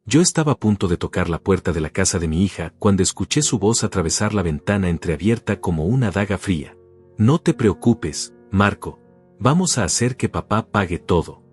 Yo estaba a punto de tocar la puerta de la casa de mi hija cuando escuché su voz atravesar la ventana entreabierta como una daga fría. No te preocupes, Marco. Vamos a hacer que papá pague todo.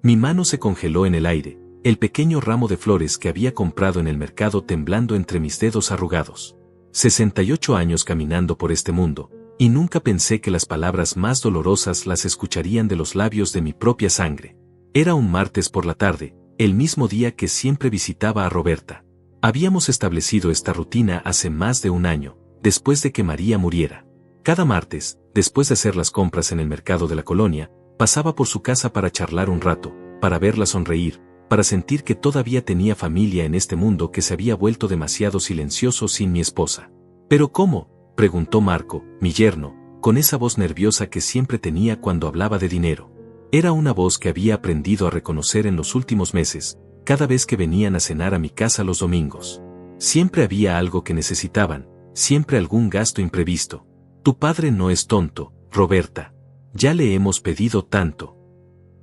Mi mano se congeló en el aire, el pequeño ramo de flores que había comprado en el mercado temblando entre mis dedos arrugados. 68 años caminando por este mundo, y nunca pensé que las palabras más dolorosas las escucharían de los labios de mi propia sangre. Era un martes por la tarde, el mismo día que siempre visitaba a Roberta. Habíamos establecido esta rutina hace más de un año, después de que María muriera. Cada martes, después de hacer las compras en el mercado de la colonia, pasaba por su casa para charlar un rato, para verla sonreír, para sentir que todavía tenía familia en este mundo que se había vuelto demasiado silencioso sin mi esposa. ¿Pero cómo?, preguntó Marco, mi yerno, con esa voz nerviosa que siempre tenía cuando hablaba de dinero. Era una voz que había aprendido a reconocer en los últimos meses, cada vez que venían a cenar a mi casa los domingos. Siempre había algo que necesitaban, siempre algún gasto imprevisto. Tu padre no es tonto, Roberta. Ya le hemos pedido tanto.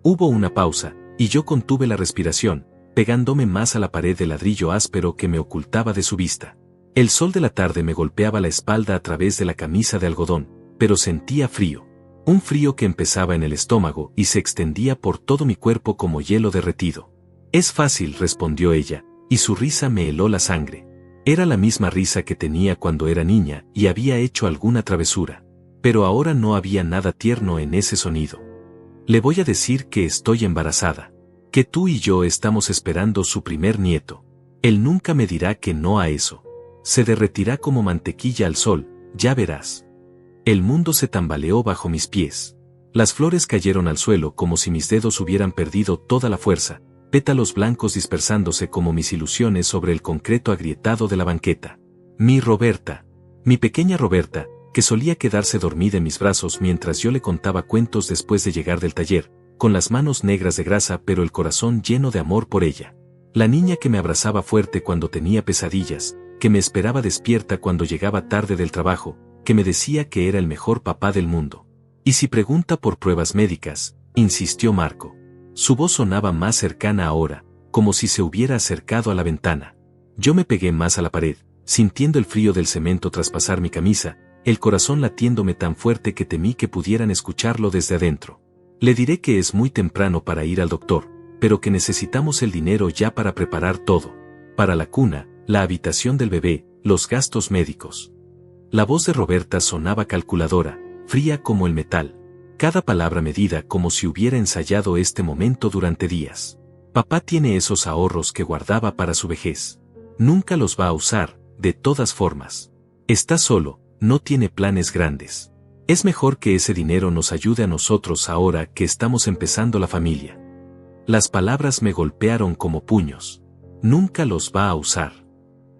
Hubo una pausa, y yo contuve la respiración, pegándome más a la pared de ladrillo áspero que me ocultaba de su vista. El sol de la tarde me golpeaba la espalda a través de la camisa de algodón, pero sentía frío. Un frío que empezaba en el estómago y se extendía por todo mi cuerpo como hielo derretido. Es fácil, respondió ella, y su risa me heló la sangre. Era la misma risa que tenía cuando era niña y había hecho alguna travesura. Pero ahora no había nada tierno en ese sonido. Le voy a decir que estoy embarazada. Que tú y yo estamos esperando su primer nieto. Él nunca me dirá que no a eso. Se derretirá como mantequilla al sol, ya verás. El mundo se tambaleó bajo mis pies. Las flores cayeron al suelo como si mis dedos hubieran perdido toda la fuerza, pétalos blancos dispersándose como mis ilusiones sobre el concreto agrietado de la banqueta. Mi Roberta. Mi pequeña Roberta, que solía quedarse dormida en mis brazos mientras yo le contaba cuentos después de llegar del taller, con las manos negras de grasa pero el corazón lleno de amor por ella. La niña que me abrazaba fuerte cuando tenía pesadillas, que me esperaba despierta cuando llegaba tarde del trabajo, que me decía que era el mejor papá del mundo. Y si pregunta por pruebas médicas, insistió Marco. Su voz sonaba más cercana ahora, como si se hubiera acercado a la ventana. Yo me pegué más a la pared, sintiendo el frío del cemento traspasar mi camisa, el corazón latiéndome tan fuerte que temí que pudieran escucharlo desde adentro. Le diré que es muy temprano para ir al doctor, pero que necesitamos el dinero ya para preparar todo. Para la cuna, la habitación del bebé, los gastos médicos. La voz de Roberta sonaba calculadora, fría como el metal. Cada palabra medida como si hubiera ensayado este momento durante días. Papá tiene esos ahorros que guardaba para su vejez. Nunca los va a usar, de todas formas. Está solo, no tiene planes grandes. Es mejor que ese dinero nos ayude a nosotros ahora que estamos empezando la familia. Las palabras me golpearon como puños. Nunca los va a usar.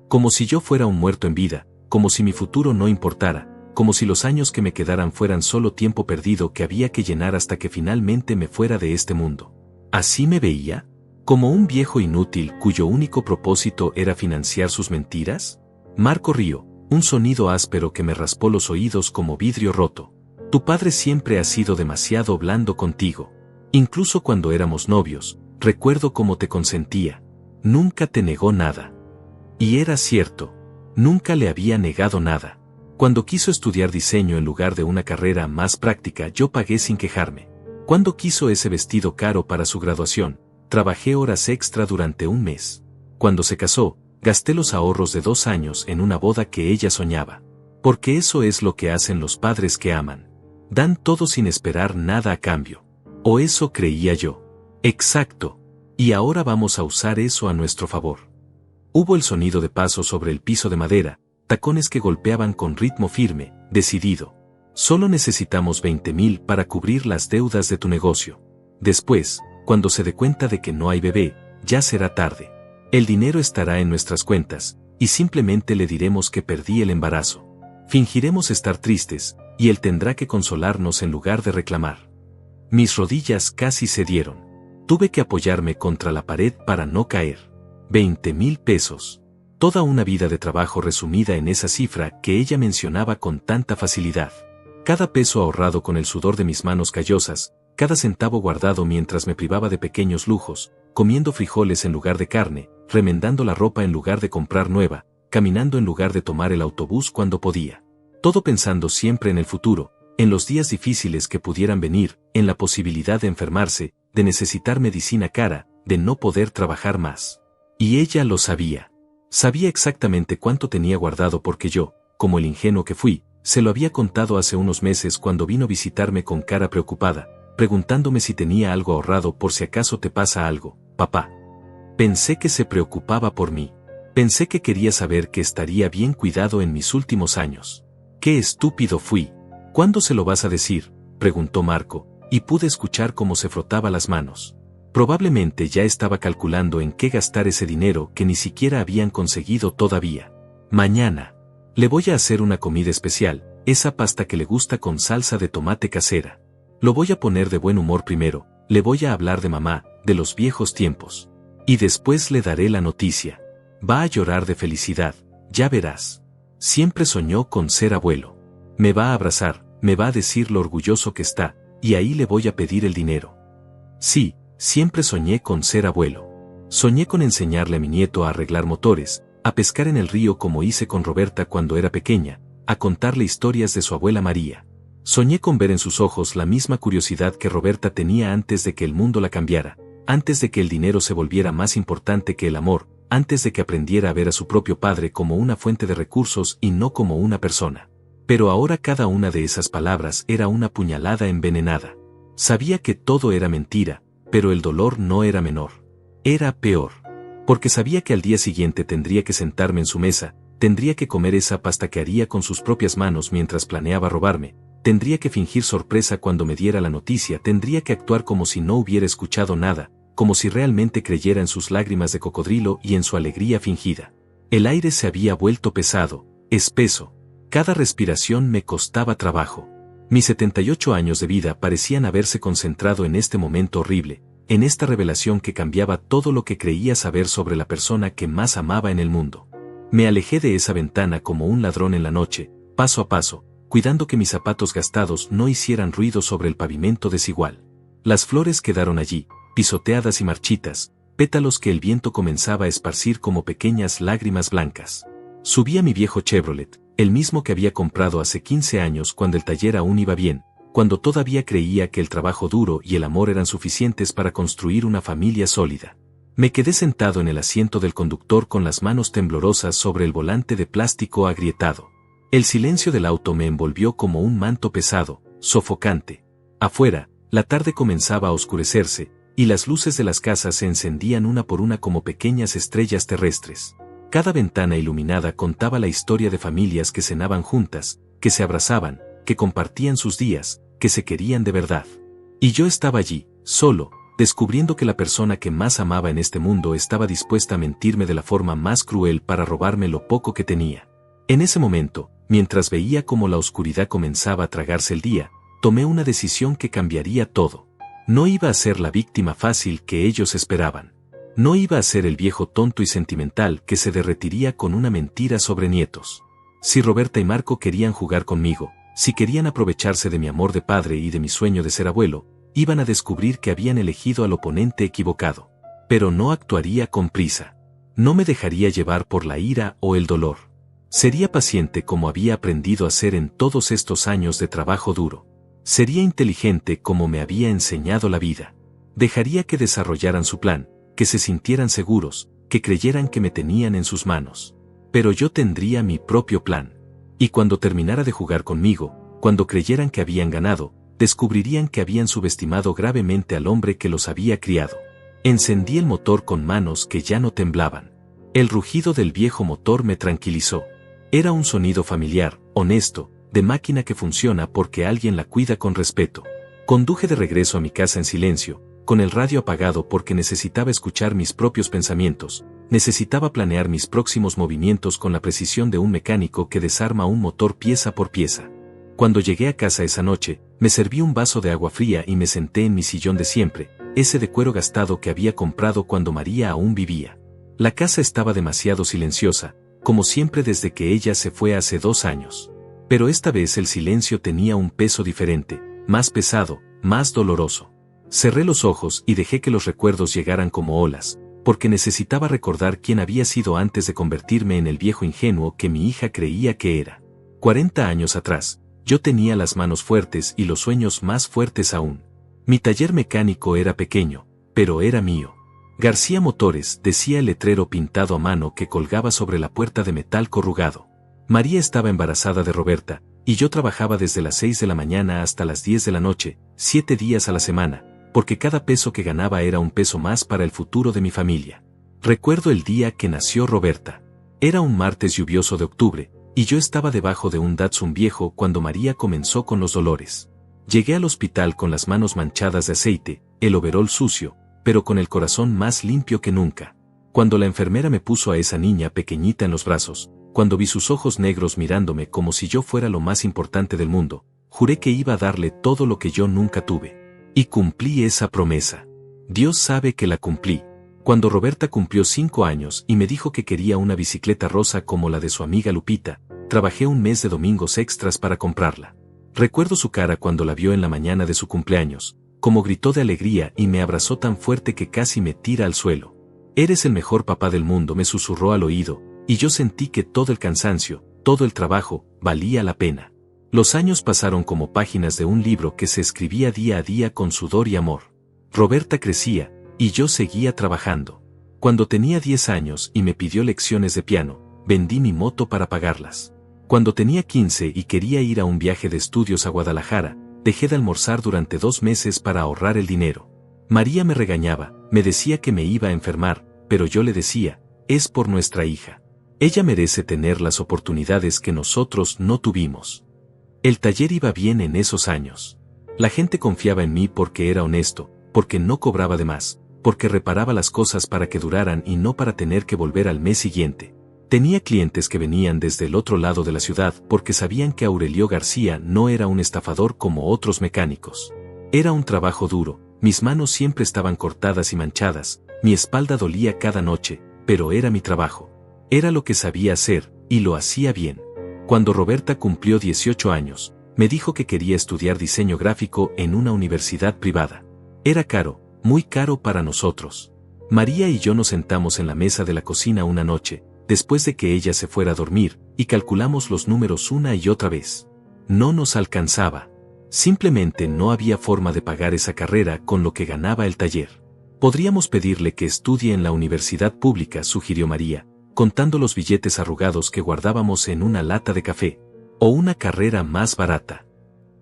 Como si yo fuera un muerto en vida, como si mi futuro no importara, como si los años que me quedaran fueran solo tiempo perdido que había que llenar hasta que finalmente me fuera de este mundo. ¿Así me veía? ¿Como un viejo inútil cuyo único propósito era financiar sus mentiras? Marco rió, un sonido áspero que me raspó los oídos como vidrio roto. Tu padre siempre ha sido demasiado blando contigo. Incluso cuando éramos novios, recuerdo cómo te consentía. Nunca te negó nada. Y era cierto. Nunca le había negado nada. Cuando quiso estudiar diseño en lugar de una carrera más práctica, yo pagué sin quejarme. Cuando quiso ese vestido caro para su graduación, trabajé horas extra durante un mes. Cuando se casó, gasté los ahorros de 2 años en una boda que ella soñaba. Porque eso es lo que hacen los padres que aman. Dan todo sin esperar nada a cambio. O eso creía yo. Exacto. Y ahora vamos a usar eso a nuestro favor. Hubo el sonido de pasos sobre el piso de madera, tacones que golpeaban con ritmo firme, decidido. Solo necesitamos 20,000 para cubrir las deudas de tu negocio. Después, cuando se dé cuenta de que no hay bebé, ya será tarde. El dinero estará en nuestras cuentas, y simplemente le diremos que perdí el embarazo. Fingiremos estar tristes, y él tendrá que consolarnos en lugar de reclamar. Mis rodillas casi cedieron. Tuve que apoyarme contra la pared para no caer. 20,000 pesos. Toda una vida de trabajo resumida en esa cifra que ella mencionaba con tanta facilidad. Cada peso ahorrado con el sudor de mis manos callosas, cada centavo guardado mientras me privaba de pequeños lujos, comiendo frijoles en lugar de carne, remendando la ropa en lugar de comprar nueva, caminando en lugar de tomar el autobús cuando podía. Todo pensando siempre en el futuro, en los días difíciles que pudieran venir, en la posibilidad de enfermarse, de necesitar medicina cara, de no poder trabajar más. Y ella lo sabía. Sabía exactamente cuánto tenía guardado porque yo, como el ingenuo que fui, se lo había contado hace unos meses cuando vino a visitarme con cara preocupada, preguntándome si tenía algo ahorrado por si acaso te pasa algo, papá. Pensé que se preocupaba por mí. Pensé que quería saber que estaría bien cuidado en mis últimos años. ¡Qué estúpido fui! ¿Cuándo se lo vas a decir?, preguntó Marco, y pude escuchar cómo se frotaba las manos. Probablemente ya estaba calculando en qué gastar ese dinero que ni siquiera habían conseguido todavía. Mañana. Le voy a hacer una comida especial, esa pasta que le gusta con salsa de tomate casera. Lo voy a poner de buen humor primero, le voy a hablar de mamá, de los viejos tiempos. Y después le daré la noticia. Va a llorar de felicidad, ya verás. Siempre soñó con ser abuelo. Me va a abrazar, me va a decir lo orgulloso que está, y ahí le voy a pedir el dinero. Sí, siempre soñé con ser abuelo. Soñé con enseñarle a mi nieto a arreglar motores, a pescar en el río como hice con Roberta cuando era pequeña, a contarle historias de su abuela María. Soñé con ver en sus ojos la misma curiosidad que Roberta tenía antes de que el mundo la cambiara, antes de que el dinero se volviera más importante que el amor, antes de que aprendiera a ver a su propio padre como una fuente de recursos y no como una persona. Pero ahora cada una de esas palabras era una puñalada envenenada. Sabía que todo era mentira, pero el dolor no era menor. Era peor. Porque sabía que al día siguiente tendría que sentarme en su mesa, tendría que comer esa pasta que haría con sus propias manos mientras planeaba robarme, tendría que fingir sorpresa cuando me diera la noticia, tendría que actuar como si no hubiera escuchado nada, como si realmente creyera en sus lágrimas de cocodrilo y en su alegría fingida. El aire se había vuelto pesado, espeso. Cada respiración me costaba trabajo. Mis 78 años de vida parecían haberse concentrado en este momento horrible, en esta revelación que cambiaba todo lo que creía saber sobre la persona que más amaba en el mundo. Me alejé de esa ventana como un ladrón en la noche, paso a paso, cuidando que mis zapatos gastados no hicieran ruido sobre el pavimento desigual. Las flores quedaron allí, pisoteadas y marchitas, pétalos que el viento comenzaba a esparcir como pequeñas lágrimas blancas. Subí a mi viejo Chevrolet, el mismo que había comprado hace 15 años cuando el taller aún iba bien, cuando todavía creía que el trabajo duro y el amor eran suficientes para construir una familia sólida. Me quedé sentado en el asiento del conductor con las manos temblorosas sobre el volante de plástico agrietado. El silencio del auto me envolvió como un manto pesado, sofocante. Afuera, la tarde comenzaba a oscurecerse, y las luces de las casas se encendían una por una como pequeñas estrellas terrestres. Cada ventana iluminada contaba la historia de familias que cenaban juntas, que se abrazaban, que compartían sus días, que se querían de verdad. Y yo estaba allí, solo, descubriendo que la persona que más amaba en este mundo estaba dispuesta a mentirme de la forma más cruel para robarme lo poco que tenía. En ese momento, mientras veía cómo la oscuridad comenzaba a tragarse el día, tomé una decisión que cambiaría todo. No iba a ser la víctima fácil que ellos esperaban. No iba a ser el viejo tonto y sentimental que se derretiría con una mentira sobre nietos. Si Roberta y Marco querían jugar conmigo, si querían aprovecharse de mi amor de padre y de mi sueño de ser abuelo, iban a descubrir que habían elegido al oponente equivocado. Pero no actuaría con prisa. No me dejaría llevar por la ira o el dolor. Sería paciente como había aprendido a ser en todos estos años de trabajo duro. Sería inteligente como me había enseñado la vida. Dejaría que desarrollaran su plan, que se sintieran seguros, que creyeran que me tenían en sus manos. Pero yo tendría mi propio plan. Y cuando terminara de jugar conmigo, cuando creyeran que habían ganado, descubrirían que habían subestimado gravemente al hombre que los había criado. Encendí el motor con manos que ya no temblaban. El rugido del viejo motor me tranquilizó. Era un sonido familiar, honesto, de máquina que funciona porque alguien la cuida con respeto. Conduje de regreso a mi casa en silencio, con el radio apagado porque necesitaba escuchar mis propios pensamientos, necesitaba planear mis próximos movimientos con la precisión de un mecánico que desarma un motor pieza por pieza. Cuando llegué a casa esa noche, me serví un vaso de agua fría y me senté en mi sillón de siempre, ese de cuero gastado que había comprado cuando María aún vivía. La casa estaba demasiado silenciosa, como siempre desde que ella se fue hace 2 años. Pero esta vez el silencio tenía un peso diferente, más pesado, más doloroso. Cerré los ojos y dejé que los recuerdos llegaran como olas, porque necesitaba recordar quién había sido antes de convertirme en el viejo ingenuo que mi hija creía que era. 40 años atrás, yo tenía las manos fuertes y los sueños más fuertes aún. Mi taller mecánico era pequeño, pero era mío. García Motores, decía el letrero pintado a mano que colgaba sobre la puerta de metal corrugado. María estaba embarazada de Roberta, y yo trabajaba desde las 6 de la mañana hasta las 10 de la noche, 7 días a la semana, porque cada peso que ganaba era un peso más para el futuro de mi familia. Recuerdo el día que nació Roberta. Era un martes lluvioso de octubre, y yo estaba debajo de un Datsun viejo cuando María comenzó con los dolores. Llegué al hospital con las manos manchadas de aceite, el overol sucio, pero con el corazón más limpio que nunca. Cuando la enfermera me puso a esa niña pequeñita en los brazos, cuando vi sus ojos negros mirándome como si yo fuera lo más importante del mundo, juré que iba a darle todo lo que yo nunca tuve. Y cumplí esa promesa. Dios sabe que la cumplí. Cuando Roberta cumplió 5 años y me dijo que quería una bicicleta rosa como la de su amiga Lupita, trabajé un mes de domingos extras para comprarla. Recuerdo su cara cuando la vio en la mañana de su cumpleaños, como gritó de alegría y me abrazó tan fuerte que casi me tira al suelo. Eres el mejor papá del mundo, me susurró al oído, y yo sentí que todo el cansancio, todo el trabajo, valía la pena. Los años pasaron como páginas de un libro que se escribía día a día con sudor y amor. Roberta crecía, y yo seguía trabajando. Cuando tenía 10 años y me pidió lecciones de piano, vendí mi moto para pagarlas. Cuando tenía 15 y quería ir a un viaje de estudios a Guadalajara, dejé de almorzar durante 2 meses para ahorrar el dinero. María me regañaba, me decía que me iba a enfermar, pero yo le decía, es por nuestra hija. Ella merece tener las oportunidades que nosotros no tuvimos. El taller iba bien en esos años. La gente confiaba en mí porque era honesto, porque no cobraba de más, porque reparaba las cosas para que duraran y no para tener que volver al mes siguiente. Tenía clientes que venían desde el otro lado de la ciudad porque sabían que Aurelio García no era un estafador como otros mecánicos. Era un trabajo duro, mis manos siempre estaban cortadas y manchadas, mi espalda dolía cada noche, pero era mi trabajo. Era lo que sabía hacer, y lo hacía bien. Cuando Roberta cumplió 18 años, me dijo que quería estudiar diseño gráfico en una universidad privada. Era caro, muy caro para nosotros. María y yo nos sentamos en la mesa de la cocina una noche, después de que ella se fuera a dormir, y calculamos los números una y otra vez. No nos alcanzaba. Simplemente no había forma de pagar esa carrera con lo que ganaba el taller. Podríamos pedirle que estudie en la universidad pública, sugirió María, contando los billetes arrugados que guardábamos en una lata de café, o una carrera más barata.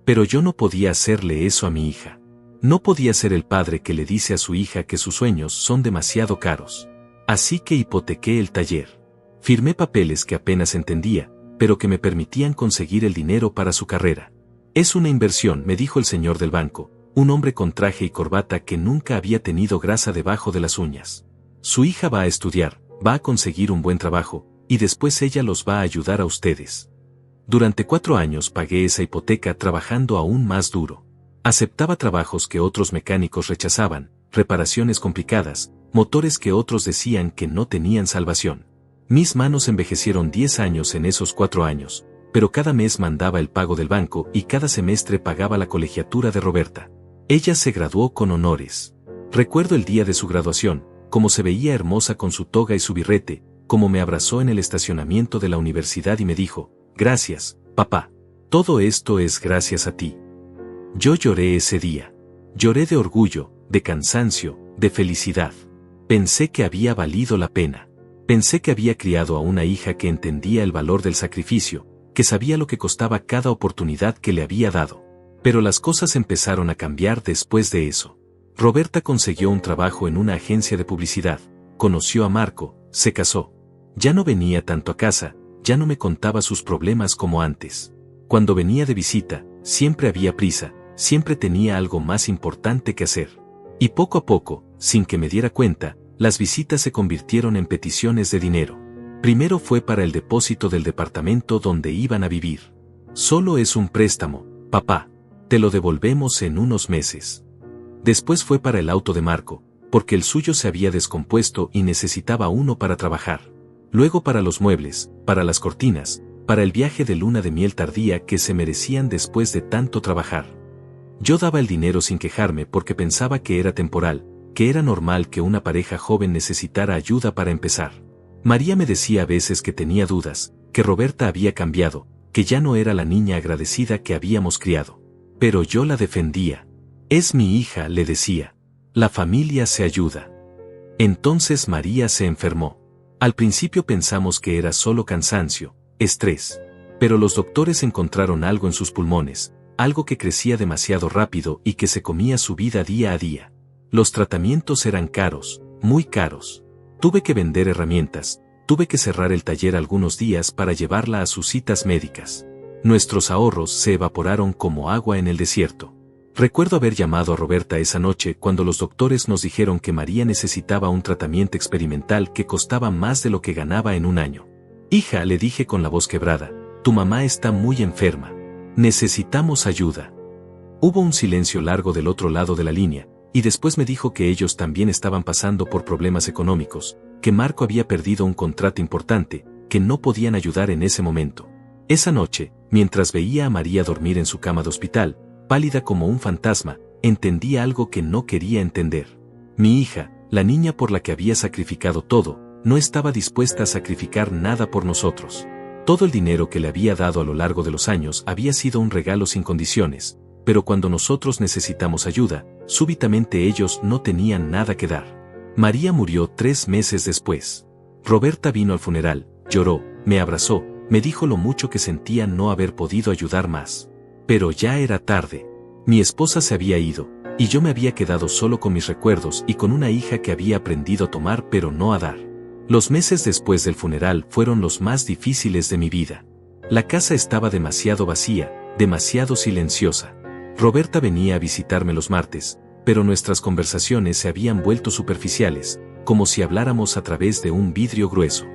Pero yo no podía hacerle eso a mi hija. No podía ser el padre que le dice a su hija que sus sueños son demasiado caros. Así que hipotequé el taller. Firmé papeles que apenas entendía, pero que me permitían conseguir el dinero para su carrera. Es una inversión, me dijo el señor del banco, un hombre con traje y corbata que nunca había tenido grasa debajo de las uñas. Su hija va a estudiar, va a conseguir un buen trabajo, y después ella los va a ayudar a ustedes. Durante 4 años pagué esa hipoteca trabajando aún más duro. Aceptaba trabajos que otros mecánicos rechazaban, reparaciones complicadas, motores que otros decían que no tenían salvación. Mis manos envejecieron 10 años en esos 4 años, pero cada mes mandaba el pago del banco y cada semestre pagaba la colegiatura de Roberta. Ella se graduó con honores. Recuerdo el día de su graduación, cómo se veía hermosa con su toga y su birrete, cómo me abrazó en el estacionamiento de la universidad y me dijo, gracias, papá. Todo esto es gracias a ti. Yo lloré ese día. Lloré de orgullo, de cansancio, de felicidad. Pensé que había valido la pena. Pensé que había criado a una hija que entendía el valor del sacrificio, que sabía lo que costaba cada oportunidad que le había dado. Pero las cosas empezaron a cambiar después de eso. Roberta consiguió un trabajo en una agencia de publicidad, conoció a Marco, se casó. Ya no venía tanto a casa, ya no me contaba sus problemas como antes. Cuando venía de visita, siempre había prisa, siempre tenía algo más importante que hacer. Y poco a poco, sin que me diera cuenta, las visitas se convirtieron en peticiones de dinero. Primero fue para el depósito del departamento donde iban a vivir. Solo es un préstamo, papá. Te lo devolvemos en unos meses. Después fue para el auto de Marco, porque el suyo se había descompuesto y necesitaba uno para trabajar. Luego para los muebles, para las cortinas, para el viaje de luna de miel tardía que se merecían después de tanto trabajar. Yo daba el dinero sin quejarme porque pensaba que era temporal, que era normal que una pareja joven necesitara ayuda para empezar. María me decía a veces que tenía dudas, que Roberta había cambiado, que ya no era la niña agradecida que habíamos criado. Pero yo la defendía. Es mi hija, le decía. La familia se ayuda. Entonces María se enfermó. Al principio pensamos que era solo cansancio, estrés. Pero los doctores encontraron algo en sus pulmones, algo que crecía demasiado rápido y que se comía su vida día a día. Los tratamientos eran caros, muy caros. Tuve que vender herramientas, tuve que cerrar el taller algunos días para llevarla a sus citas médicas. Nuestros ahorros se evaporaron como agua en el desierto. Recuerdo haber llamado a Roberta esa noche cuando los doctores nos dijeron que María necesitaba un tratamiento experimental que costaba más de lo que ganaba en un año. Hija, le dije con la voz quebrada, tu mamá está muy enferma. Necesitamos ayuda. Hubo un silencio largo del otro lado de la línea, y después me dijo que ellos también estaban pasando por problemas económicos, que Marco había perdido un contrato importante, que no podían ayudar en ese momento. Esa noche, mientras veía a María dormir en su cama de hospital, pálida como un fantasma, entendí algo que no quería entender. Mi hija, la niña por la que había sacrificado todo, no estaba dispuesta a sacrificar nada por nosotros. Todo el dinero que le había dado a lo largo de los años había sido un regalo sin condiciones, pero cuando nosotros necesitamos ayuda, súbitamente ellos no tenían nada que dar. María murió 3 meses después. Roberta vino al funeral, lloró, me abrazó, me dijo lo mucho que sentía no haber podido ayudar más. Pero ya era tarde. Mi esposa se había ido, y yo me había quedado solo con mis recuerdos y con una hija que había aprendido a tomar pero no a dar. Los meses después del funeral fueron los más difíciles de mi vida. La casa estaba demasiado vacía, demasiado silenciosa. Roberta venía a visitarme los martes, pero nuestras conversaciones se habían vuelto superficiales, como si habláramos a través de un vidrio grueso.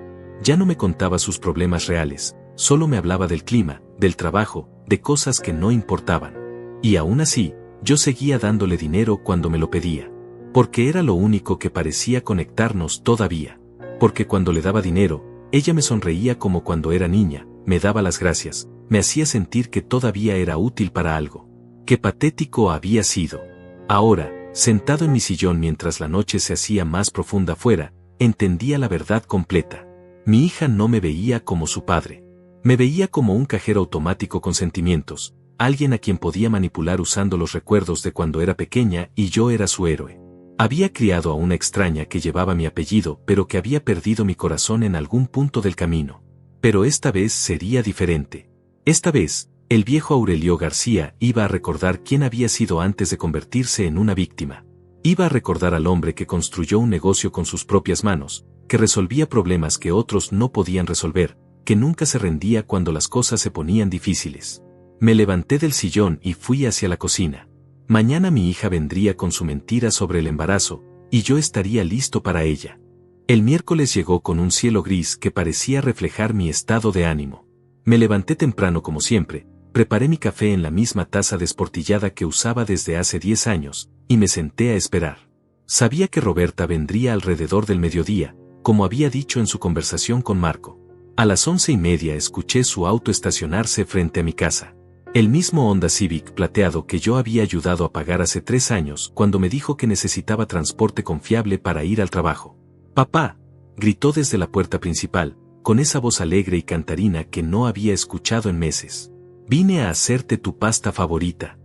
Ya no me contaba sus problemas reales, solo me hablaba del clima, del trabajo, de cosas que no importaban. Y aún así, yo seguía dándole dinero cuando me lo pedía. Porque era lo único que parecía conectarnos todavía. Porque cuando le daba dinero, ella me sonreía como cuando era niña, me daba las gracias, me hacía sentir que todavía era útil para algo. Qué patético había sido. Ahora, sentado en mi sillón mientras la noche se hacía más profunda afuera, entendía la verdad completa. Mi hija no me veía como su padre. Me veía como un cajero automático con sentimientos, alguien a quien podía manipular usando los recuerdos de cuando era pequeña y yo era su héroe. Había criado a una extraña que llevaba mi apellido pero que había perdido mi corazón en algún punto del camino. Pero esta vez sería diferente. Esta vez, el viejo Aurelio García iba a recordar quién había sido antes de convertirse en una víctima. Iba a recordar al hombre que construyó un negocio con sus propias manos, que resolvía problemas que otros no podían resolver, que nunca se rendía cuando las cosas se ponían difíciles. Me levanté del sillón y fui hacia la cocina. Mañana mi hija vendría con su mentira sobre el embarazo, y yo estaría listo para ella. El miércoles llegó con un cielo gris que parecía reflejar mi estado de ánimo. Me levanté temprano como siempre, preparé mi café en la misma taza desportillada que usaba desde hace 10 años, y me senté a esperar. Sabía que Roberta vendría alrededor del mediodía, como había dicho en su conversación con Marco. A las 11:30 escuché su auto estacionarse frente a mi casa. El mismo Honda Civic plateado que yo había ayudado a pagar hace 3 años cuando me dijo que necesitaba transporte confiable para ir al trabajo. «Papá», gritó desde la puerta principal, con esa voz alegre y cantarina que no había escuchado en meses. «Vine a hacerte tu pasta favorita».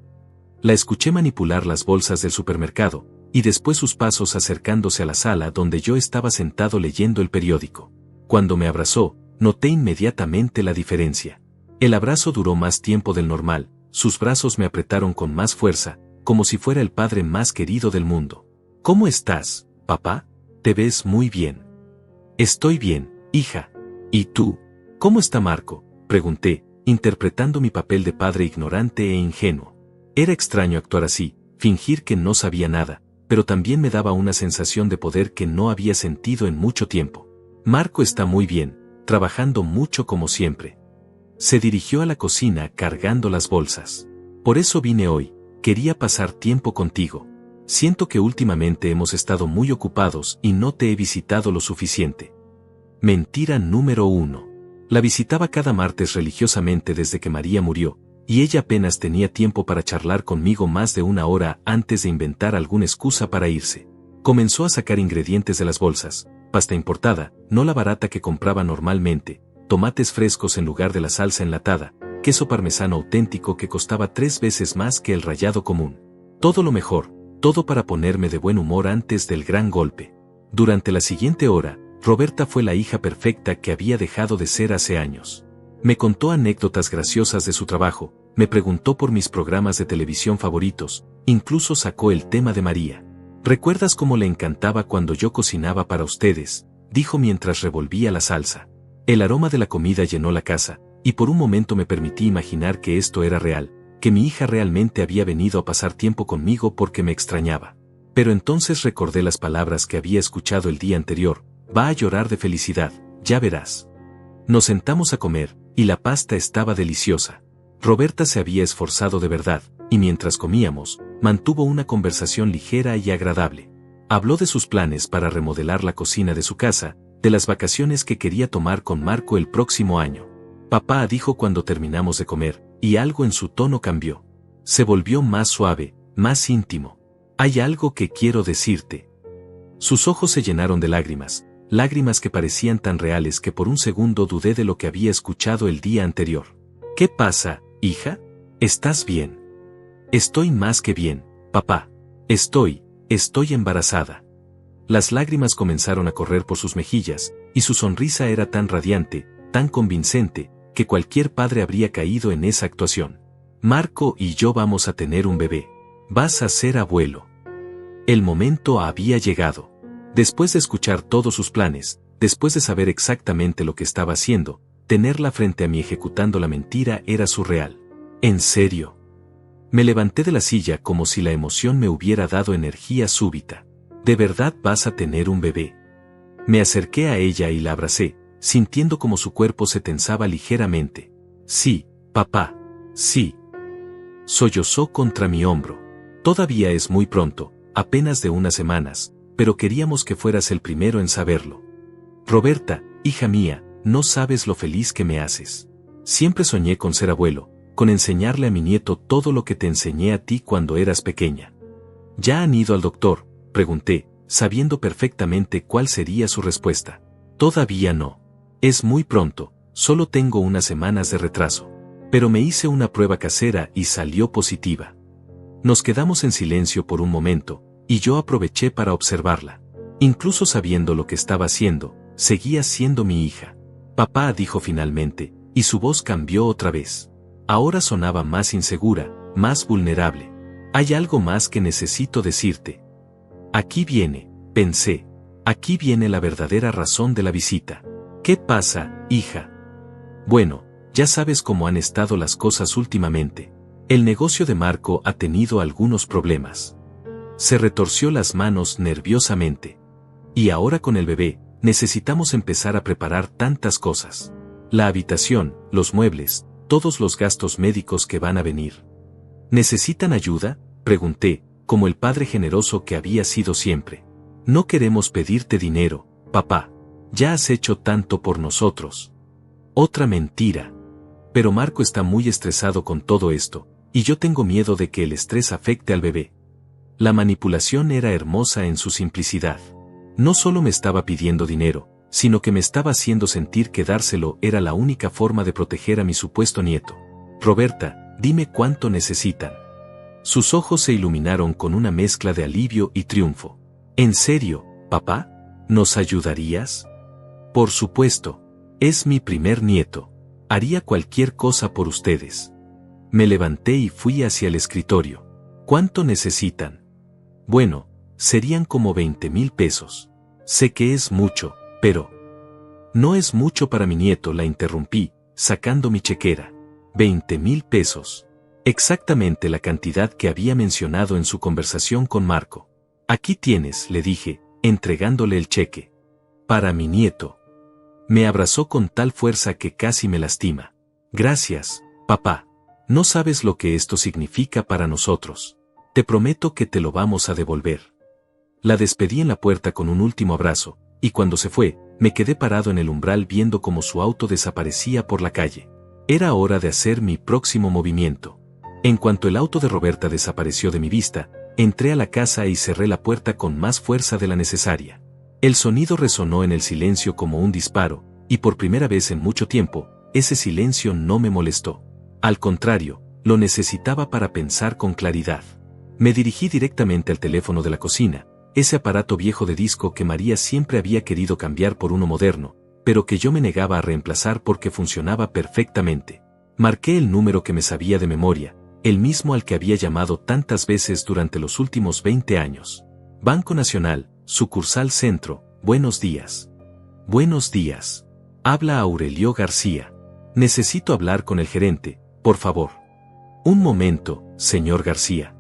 La escuché manipular las bolsas del supermercado, y después sus pasos acercándose a la sala donde yo estaba sentado leyendo el periódico. Cuando me abrazó, noté inmediatamente la diferencia. El abrazo duró más tiempo del normal, sus brazos me apretaron con más fuerza, como si fuera el padre más querido del mundo. «¿Cómo estás, papá? Te ves muy bien». «Estoy bien, hija. ¿Y tú? ¿Cómo está Marco?», pregunté, interpretando mi papel de padre ignorante e ingenuo. Era extraño actuar así, fingir que no sabía nada, pero también me daba una sensación de poder que no había sentido en mucho tiempo. «Marco está muy bien, trabajando mucho como siempre». Se dirigió a la cocina cargando las bolsas. «Por eso vine hoy, quería pasar tiempo contigo. Siento que últimamente hemos estado muy ocupados y no te he visitado lo suficiente». Mentira número 1. La visitaba cada martes religiosamente desde que María murió, y ella apenas tenía tiempo para charlar conmigo más de una hora antes de inventar alguna excusa para irse. Comenzó a sacar ingredientes de las bolsas, pasta importada, no la barata que compraba normalmente, tomates frescos en lugar de la salsa enlatada, queso parmesano auténtico que costaba 3 veces más que el rallado común. Todo lo mejor, todo para ponerme de buen humor antes del gran golpe. Durante la siguiente hora, Roberta fue la hija perfecta que había dejado de ser hace años. Me contó anécdotas graciosas de su trabajo, me preguntó por mis programas de televisión favoritos, incluso sacó el tema de María. ¿Recuerdas cómo le encantaba cuando yo cocinaba para ustedes?, dijo mientras revolvía la salsa. El aroma de la comida llenó la casa, y por un momento me permití imaginar que esto era real, que mi hija realmente había venido a pasar tiempo conmigo porque me extrañaba. Pero entonces recordé las palabras que había escuchado el día anterior: va a llorar de felicidad, ya verás. Nos sentamos a comer, y la pasta estaba deliciosa. Roberta se había esforzado de verdad, y mientras comíamos, mantuvo una conversación ligera y agradable. Habló de sus planes para remodelar la cocina de su casa, de las vacaciones que quería tomar con Marco el próximo año. Papá, dijo cuando terminamos de comer, y algo en su tono cambió. Se volvió más suave, más íntimo. Hay algo que quiero decirte. Sus ojos se llenaron de lágrimas, lágrimas que parecían tan reales que por un segundo dudé de lo que había escuchado el día anterior. ¿Qué pasa, hija? ¿Estás bien? Estoy más que bien, papá. Estoy embarazada. Las lágrimas comenzaron a correr por sus mejillas, y su sonrisa era tan radiante, tan convincente, que cualquier padre habría caído en esa actuación. Marco y yo vamos a tener un bebé. Vas a ser abuelo. El momento había llegado. Después de escuchar todos sus planes, después de saber exactamente lo que estaba haciendo, tenerla frente a mí ejecutando la mentira era surreal. ¿En serio? Me levanté de la silla como si la emoción me hubiera dado energía súbita. ¿De verdad vas a tener un bebé? Me acerqué a ella y la abracé, sintiendo como su cuerpo se tensaba ligeramente. Sí, papá, sí. Sollozó contra mi hombro. Todavía es muy pronto, apenas de unas semanas, pero queríamos que fueras el primero en saberlo. Roberta, hija mía, no sabes lo feliz que me haces. Siempre soñé con ser abuelo, con enseñarle a mi nieto todo lo que te enseñé a ti cuando eras pequeña. ¿Ya han ido al doctor?, pregunté, sabiendo perfectamente cuál sería su respuesta. Todavía no. Es muy pronto, solo tengo unas semanas de retraso. Pero me hice una prueba casera y salió positiva. Nos quedamos en silencio por un momento, y yo aproveché para observarla. Incluso sabiendo lo que estaba haciendo, seguía siendo mi hija. Papá, dijo finalmente, y su voz cambió otra vez. Ahora sonaba más insegura, más vulnerable. Hay algo más que necesito decirte. Aquí viene, pensé. Aquí viene la verdadera razón de la visita. ¿Qué pasa, hija? Bueno, ya sabes cómo han estado las cosas últimamente. El negocio de Marco ha tenido algunos problemas. Se retorció las manos nerviosamente. Y ahora con el bebé, necesitamos empezar a preparar tantas cosas. La habitación, los muebles, todos los gastos médicos que van a venir. ¿Necesitan ayuda?, pregunté, como el padre generoso que había sido siempre. No queremos pedirte dinero, papá. Ya has hecho tanto por nosotros. Otra mentira. Pero Marco está muy estresado con todo esto, y yo tengo miedo de que el estrés afecte al bebé. La manipulación era hermosa en su simplicidad. No solo me estaba pidiendo dinero, sino que me estaba haciendo sentir que dárselo era la única forma de proteger a mi supuesto nieto. Roberta, dime cuánto necesitan. Sus ojos se iluminaron con una mezcla de alivio y triunfo. ¿En serio, papá? ¿Nos ayudarías? Por supuesto. Es mi primer nieto. Haría cualquier cosa por ustedes. Me levanté y fui hacia el escritorio. ¿Cuánto necesitan? Bueno, serían como 20,000 pesos. Sé que es mucho, pero... No es mucho para mi nieto, la interrumpí, sacando mi chequera. 20,000 pesos. Exactamente la cantidad que había mencionado en su conversación con Marco. Aquí tienes, le dije, entregándole el cheque. Para mi nieto. Me abrazó con tal fuerza que casi me lastima. Gracias, papá. No sabes lo que esto significa para nosotros. Te prometo que te lo vamos a devolver. La despedí en la puerta con un último abrazo, y cuando se fue, me quedé parado en el umbral viendo cómo su auto desaparecía por la calle. Era hora de hacer mi próximo movimiento. En cuanto el auto de Roberta desapareció de mi vista, entré a la casa y cerré la puerta con más fuerza de la necesaria. El sonido resonó en el silencio como un disparo, y por primera vez en mucho tiempo, ese silencio no me molestó. Al contrario, lo necesitaba para pensar con claridad. Me dirigí directamente al teléfono de la cocina, ese aparato viejo de disco que María siempre había querido cambiar por uno moderno, pero que yo me negaba a reemplazar porque funcionaba perfectamente. Marqué el número que me sabía de memoria, el mismo al que había llamado tantas veces durante los últimos 20 años. Banco Nacional, sucursal Centro, buenos días. Buenos días. Habla Aurelio García. Necesito hablar con el gerente, por favor. Un momento, señor García.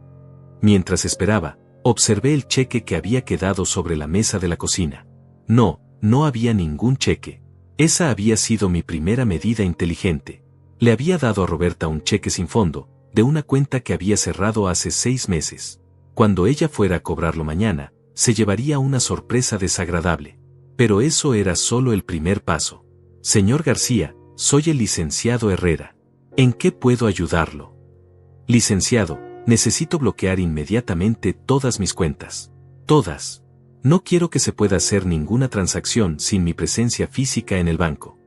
Mientras esperaba, observé el cheque que había quedado sobre la mesa de la cocina. No había ningún cheque. Esa había sido mi primera medida inteligente. Le había dado a Roberta un cheque sin fondo, de una cuenta que había cerrado hace 6 meses. Cuando ella fuera a cobrarlo mañana, se llevaría una sorpresa desagradable. Pero eso era solo el primer paso. Señor García, soy el licenciado Herrera. ¿En qué puedo ayudarlo? Licenciado, necesito bloquear inmediatamente todas mis cuentas. Todas. No quiero que se pueda hacer ninguna transacción sin mi presencia física en el banco.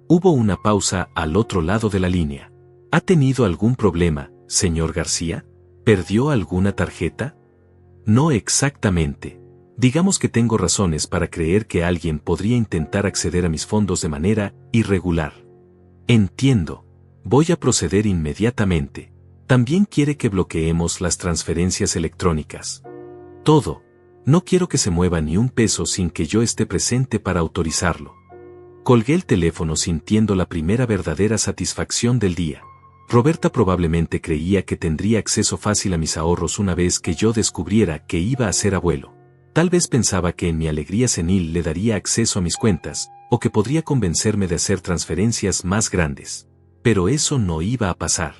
Hubo una pausa al otro lado de la línea. ¿Ha tenido algún problema, señor García? ¿Perdió alguna tarjeta? No exactamente. Digamos que tengo razones para creer que alguien podría intentar acceder a mis fondos de manera irregular. Entiendo. Voy a proceder inmediatamente. También quiere que bloqueemos las transferencias electrónicas. Todo. No quiero que se mueva ni un peso sin que yo esté presente para autorizarlo. Colgué el teléfono sintiendo la primera verdadera satisfacción del día. Roberta probablemente creía que tendría acceso fácil a mis ahorros una vez que yo descubriera que iba a ser abuelo. Tal vez pensaba que en mi alegría senil le daría acceso a mis cuentas, o que podría convencerme de hacer transferencias más grandes. Pero eso no iba a pasar.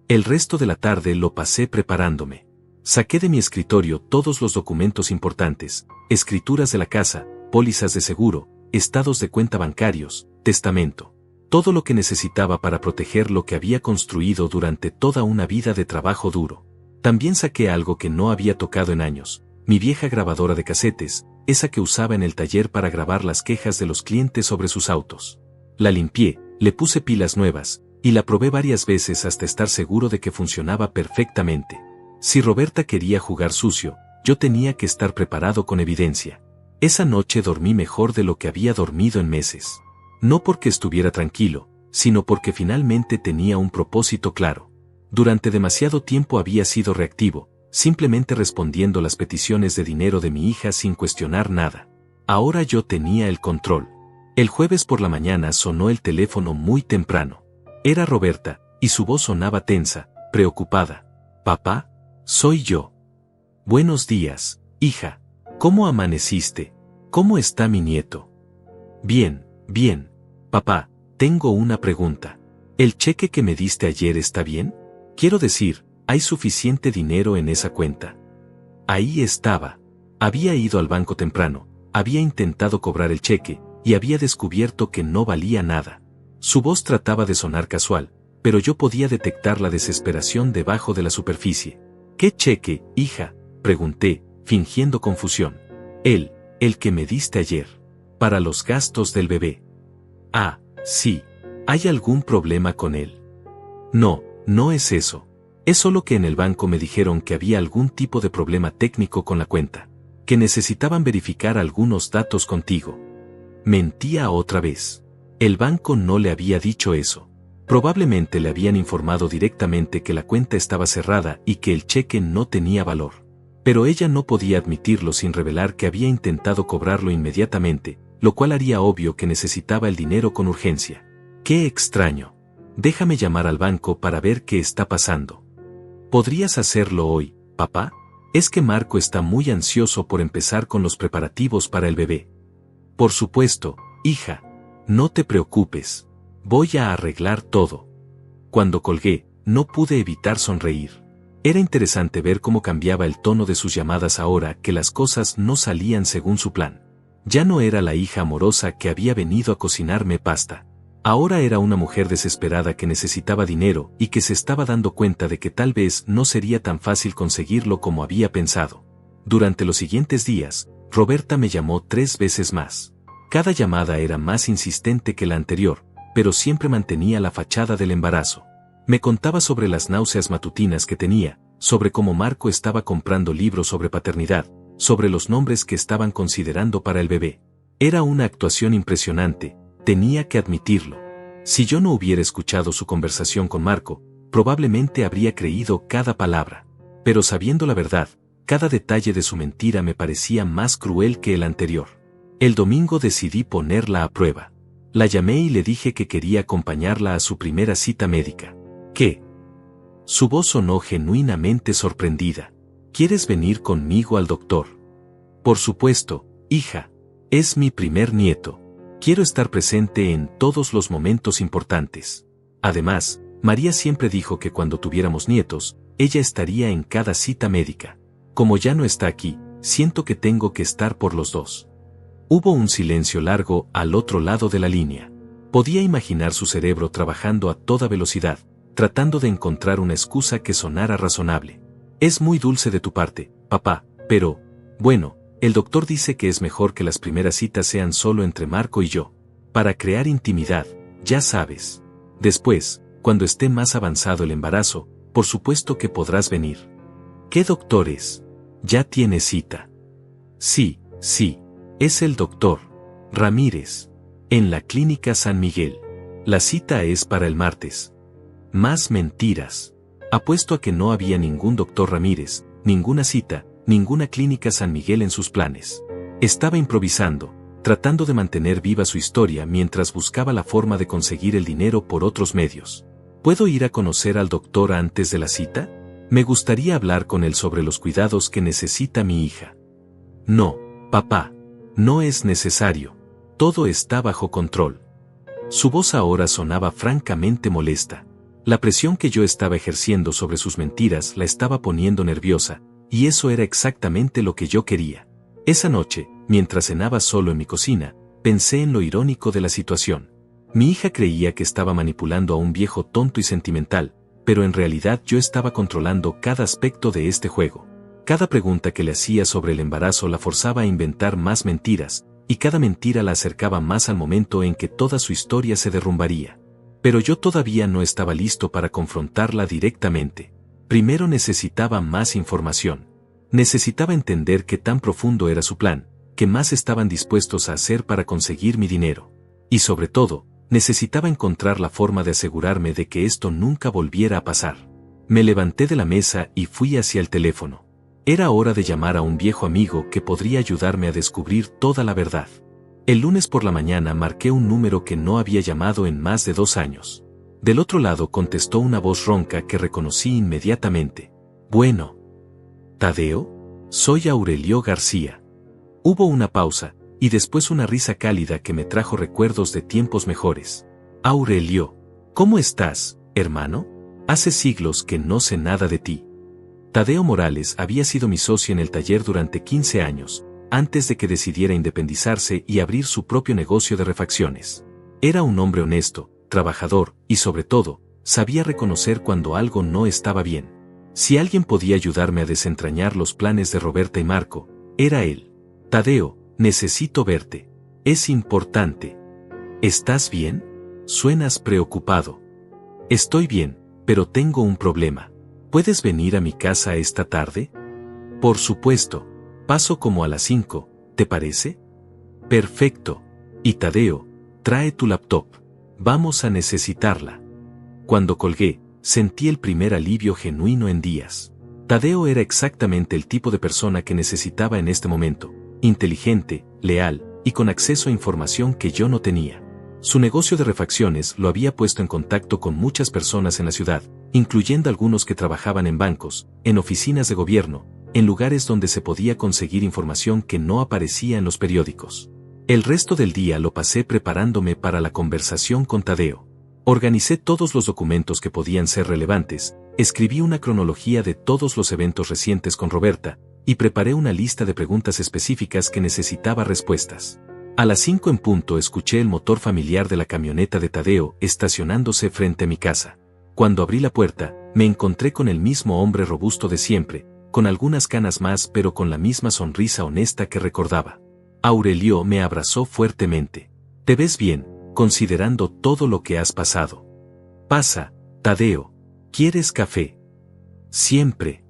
El resto de la tarde lo pasé preparándome. Saqué de mi escritorio todos los documentos importantes, escrituras de la casa, pólizas de seguro, estados de cuenta bancarios, testamento. Todo lo que necesitaba para proteger lo que había construido durante toda una vida de trabajo duro. También saqué algo que no había tocado en años, mi vieja grabadora de casetes, esa que usaba en el taller para grabar las quejas de los clientes sobre sus autos. La limpié, le puse pilas nuevas, y la probé varias veces hasta estar seguro de que funcionaba perfectamente. Si Roberta quería jugar sucio, yo tenía que estar preparado con evidencia. Esa noche dormí mejor de lo que había dormido en meses. No porque estuviera tranquilo, sino porque finalmente tenía un propósito claro. Durante demasiado tiempo había sido reactivo, simplemente respondiendo las peticiones de dinero de mi hija sin cuestionar nada. Ahora yo tenía el control. El jueves por la mañana sonó el teléfono muy temprano. Era Roberta, y su voz sonaba tensa, preocupada. «Papá, soy yo». «Buenos días, hija. ¿Cómo amaneciste? ¿Cómo está mi nieto?» «Bien, bien. Papá, tengo una pregunta. ¿El cheque que me diste ayer está bien? Quiero decir, ¿hay suficiente dinero en esa cuenta?» Ahí estaba. Había ido al banco temprano, había intentado cobrar el cheque, y había descubierto que no valía nada. Su voz trataba de sonar casual, pero yo podía detectar la desesperación debajo de la superficie. «¿Qué cheque, hija?», pregunté, fingiendo confusión. El que me diste ayer. Para los gastos del bebé». «Ah, sí. ¿Hay algún problema con él?» «No, no es eso. Es solo que en el banco me dijeron que había algún tipo de problema técnico con la cuenta, que necesitaban verificar algunos datos contigo». Mentía otra vez. El banco no le había dicho eso. Probablemente le habían informado directamente que la cuenta estaba cerrada y que el cheque no tenía valor. Pero ella no podía admitirlo sin revelar que había intentado cobrarlo inmediatamente, lo cual haría obvio que necesitaba el dinero con urgencia. «Qué extraño. Déjame llamar al banco para ver qué está pasando». «¿Podrías hacerlo hoy, papá? Es que Marco está muy ansioso por empezar con los preparativos para el bebé». «Por supuesto, hija. No te preocupes. Voy a arreglar todo». Cuando colgué, no pude evitar sonreír. Era interesante ver cómo cambiaba el tono de sus llamadas ahora que las cosas no salían según su plan. Ya no era la hija amorosa que había venido a cocinarme pasta. Ahora era una mujer desesperada que necesitaba dinero y que se estaba dando cuenta de que tal vez no sería tan fácil conseguirlo como había pensado. Durante los siguientes días, Roberta me llamó 3 veces más. Cada llamada era más insistente que la anterior, pero siempre mantenía la fachada del embarazo. Me contaba sobre las náuseas matutinas que tenía, sobre cómo Marco estaba comprando libros sobre paternidad, sobre los nombres que estaban considerando para el bebé. Era una actuación impresionante, tenía que admitirlo. Si yo no hubiera escuchado su conversación con Marco, probablemente habría creído cada palabra. Pero sabiendo la verdad, cada detalle de su mentira me parecía más cruel que el anterior. El domingo decidí ponerla a prueba. La llamé y le dije que quería acompañarla a su primera cita médica. ¿Qué? Su voz sonó genuinamente sorprendida. ¿Quieres venir conmigo al doctor? Por supuesto, hija. Es mi primer nieto. Quiero estar presente en todos los momentos importantes. Además, María siempre dijo que cuando tuviéramos nietos, ella estaría en cada cita médica. Como ya no está aquí, siento que tengo que estar por los dos. Hubo un silencio largo al otro lado de la línea. Podía imaginar su cerebro trabajando a toda velocidad, tratando de encontrar una excusa que sonara razonable. Es muy dulce de tu parte, papá, pero, bueno, el doctor dice que es mejor que las primeras citas sean solo entre Marco y yo. Para crear intimidad, ya sabes. Después, cuando esté más avanzado el embarazo, por supuesto que podrás venir. ¿Qué doctor es? ¿Ya tiene cita? Sí, es el doctor Ramírez, en la clínica San Miguel. La cita es para el martes. Más mentiras. Apuesto a que no había ningún doctor Ramírez, ninguna cita, ninguna clínica San Miguel en sus planes. Estaba improvisando, tratando de mantener viva su historia mientras buscaba la forma de conseguir el dinero por otros medios. ¿Puedo ir a conocer al doctor antes de la cita? Me gustaría hablar con él sobre los cuidados que necesita mi hija. No, papá. No es necesario. Todo está bajo control. Su voz ahora sonaba francamente molesta. La presión que yo estaba ejerciendo sobre sus mentiras la estaba poniendo nerviosa, y eso era exactamente lo que yo quería. Esa noche, mientras cenaba solo en mi cocina, pensé en lo irónico de la situación. Mi hija creía que estaba manipulando a un viejo tonto y sentimental, pero en realidad yo estaba controlando cada aspecto de este juego. Cada pregunta que le hacía sobre el embarazo la forzaba a inventar más mentiras, y cada mentira la acercaba más al momento en que toda su historia se derrumbaría. Pero yo todavía no estaba listo para confrontarla directamente. Primero necesitaba más información. Necesitaba entender qué tan profundo era su plan, qué más estaban dispuestos a hacer para conseguir mi dinero. Y sobre todo, necesitaba encontrar la forma de asegurarme de que esto nunca volviera a pasar. Me levanté de la mesa y fui hacia el teléfono. Era hora de llamar a un viejo amigo que podría ayudarme a descubrir toda la verdad. El lunes por la mañana marqué un número que no había llamado en más de 2 años. Del otro lado contestó una voz ronca que reconocí inmediatamente. Bueno. ¿Tadeo? Soy Aurelio García. Hubo una pausa, y después una risa cálida que me trajo recuerdos de tiempos mejores. Aurelio, ¿cómo estás, hermano? Hace siglos que no sé nada de ti. Tadeo Morales había sido mi socio en el taller durante 15 años, antes de que decidiera independizarse y abrir su propio negocio de refacciones. Era un hombre honesto, trabajador, y sobre todo, sabía reconocer cuando algo no estaba bien. Si alguien podía ayudarme a desentrañar los planes de Roberta y Marco, era él. Tadeo, necesito verte. Es importante. ¿Estás bien? Suenas preocupado. Estoy bien, pero tengo un problema. ¿Puedes venir a mi casa esta tarde? Por supuesto. Paso como a las 5, ¿te parece? Perfecto. Y Tadeo, trae tu laptop. Vamos a necesitarla. Cuando colgué, sentí el primer alivio genuino en días. Tadeo era exactamente el tipo de persona que necesitaba en este momento, inteligente, leal, y con acceso a información que yo no tenía. Su negocio de refacciones lo había puesto en contacto con muchas personas en la ciudad, incluyendo algunos que trabajaban en bancos, en oficinas de gobierno, en lugares donde se podía conseguir información que no aparecía en los periódicos. El resto del día lo pasé preparándome para la conversación con Tadeo. Organicé todos los documentos que podían ser relevantes, escribí una cronología de todos los eventos recientes con Roberta, y preparé una lista de preguntas específicas que necesitaba respuestas. A las 5 en punto escuché el motor familiar de la camioneta de Tadeo estacionándose frente a mi casa. Cuando abrí la puerta, me encontré con el mismo hombre robusto de siempre, con algunas canas más pero con la misma sonrisa honesta que recordaba. Aurelio me abrazó fuertemente. «Te ves bien, considerando todo lo que has pasado. Pasa, Tadeo. ¿Quieres café?» «Siempre».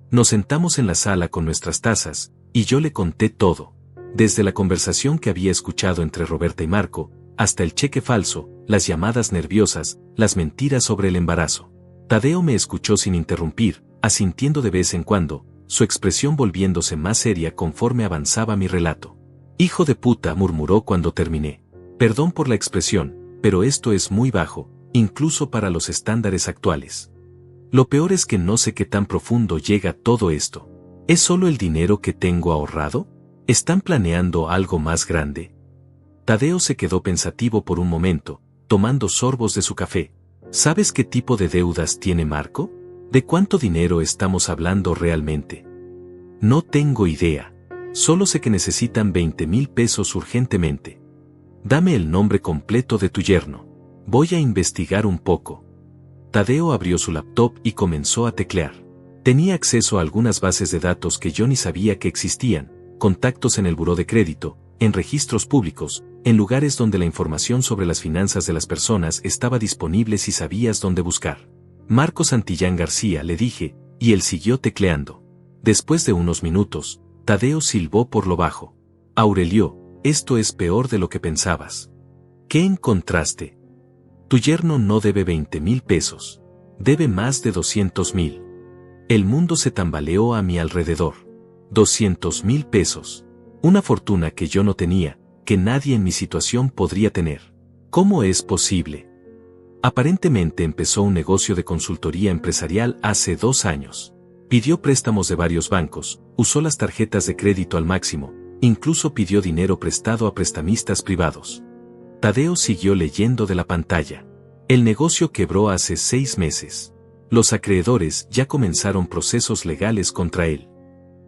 Nos sentamos en la sala con nuestras tazas, y yo le conté todo. Desde la conversación que había escuchado entre Roberta y Marco, hasta el cheque falso, las llamadas nerviosas, las mentiras sobre el embarazo. Tadeo me escuchó sin interrumpir, asintiendo de vez en cuando, su expresión volviéndose más seria conforme avanzaba mi relato. «Hijo de puta», murmuró cuando terminé. «Perdón por la expresión, pero esto es muy bajo, incluso para los estándares actuales. Lo peor es que no sé qué tan profundo llega todo esto. ¿Es solo el dinero que tengo ahorrado? ¿Están planeando algo más grande?» Tadeo se quedó pensativo por un momento, tomando sorbos de su café. «¿Sabes qué tipo de deudas tiene Marco? ¿De cuánto dinero estamos hablando realmente?» «No tengo idea. Solo sé que necesitan 20,000 pesos urgentemente. Dame el nombre completo de tu yerno. Voy a investigar un poco». Tadeo abrió su laptop y comenzó a teclear. Tenía acceso a algunas bases de datos que yo ni sabía que existían, contactos en el buró de crédito, en registros públicos, en lugares donde la información sobre las finanzas de las personas estaba disponible si sabías dónde buscar. «Marco Santillán García», le dije, y él siguió tecleando. Después de unos minutos, Tadeo silbó por lo bajo. «Aurelio, esto es peor de lo que pensabas». «¿Qué encontraste?» «Tu yerno no debe 20,000 pesos. Debe más de 200,000. El mundo se tambaleó a mi alrededor. 200,000 pesos. Una fortuna que yo no tenía, que nadie en mi situación podría tener. ¿Cómo es posible?» Aparentemente empezó un negocio de consultoría empresarial hace 2 años. Pidió préstamos de varios bancos, usó las tarjetas de crédito al máximo, incluso pidió dinero prestado a prestamistas privados. Tadeo siguió leyendo de la pantalla. «El negocio quebró hace 6 meses. Los acreedores ya comenzaron procesos legales contra él.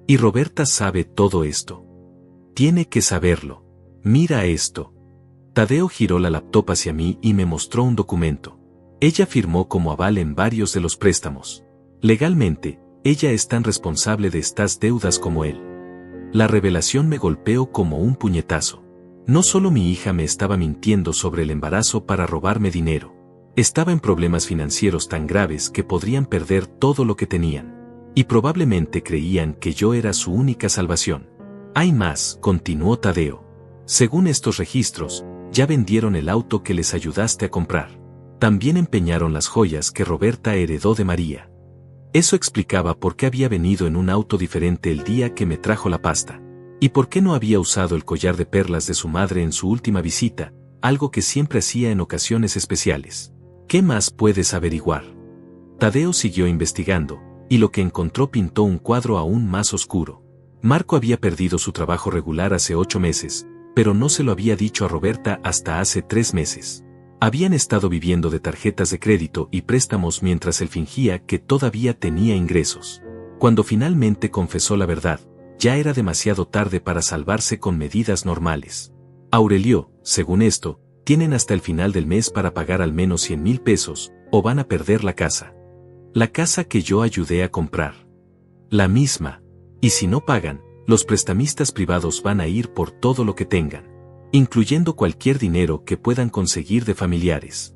Y Roberta sabe todo esto. Tiene que saberlo. Mira esto». Tadeo giró la laptop hacia mí y me mostró un documento. Ella firmó como aval en varios de los préstamos. Legalmente, ella es tan responsable de estas deudas como él. La revelación me golpeó como un puñetazo. No solo mi hija me estaba mintiendo sobre el embarazo para robarme dinero. Estaba en problemas financieros tan graves que podrían perder todo lo que tenían. Y probablemente creían que yo era su única salvación. «Hay más», continuó Tadeo. «Según estos registros, ya vendieron el auto que les ayudaste a comprar. También empeñaron las joyas que Roberta heredó de María». Eso explicaba por qué había venido en un auto diferente el día que me trajo la pasta. Y por qué no había usado el collar de perlas de su madre en su última visita, algo que siempre hacía en ocasiones especiales. ¿Qué más puedes averiguar? Tadeo siguió investigando, y lo que encontró pintó un cuadro aún más oscuro. Marco había perdido su trabajo regular hace 8 meses, pero no se lo había dicho a Roberta hasta hace 3 meses. Habían estado viviendo de tarjetas de crédito y préstamos mientras él fingía que todavía tenía ingresos. Cuando finalmente confesó la verdad, ya era demasiado tarde para salvarse con medidas normales. Aurelio, según esto, tienen hasta el final del mes para pagar al menos 100,000 pesos, o van a perder la casa. La casa que yo ayudé a comprar. La misma. Y si no pagan, los prestamistas privados van a ir por todo lo que tengan, incluyendo cualquier dinero que puedan conseguir de familiares.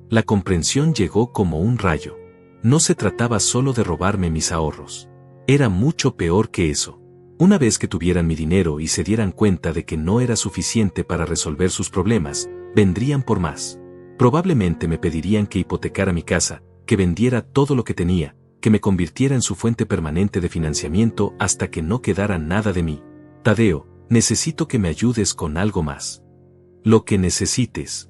La comprensión llegó como un rayo. No se trataba solo de robarme mis ahorros. Era mucho peor que eso. Una vez que tuvieran mi dinero y se dieran cuenta de que no era suficiente para resolver sus problemas, vendrían por más. Probablemente me pedirían que hipotecara mi casa, que vendiera todo lo que tenía, que me convirtiera en su fuente permanente de financiamiento hasta que no quedara nada de mí. Tadeo, necesito que me ayudes con algo más. Lo que necesites.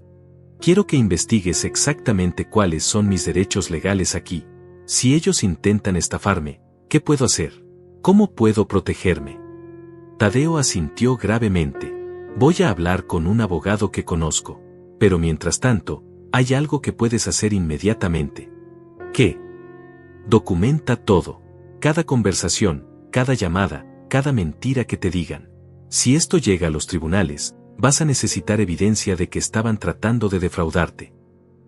Quiero que investigues exactamente cuáles son mis derechos legales aquí. Si ellos intentan estafarme, ¿qué puedo hacer? ¿Cómo puedo protegerme? Tadeo asintió gravemente. Voy a hablar con un abogado que conozco. Pero mientras tanto, hay algo que puedes hacer inmediatamente. ¿Qué? Documenta todo. Cada conversación, cada llamada, cada mentira que te digan. Si esto llega a los tribunales, Vas a necesitar evidencia de que estaban tratando de defraudarte.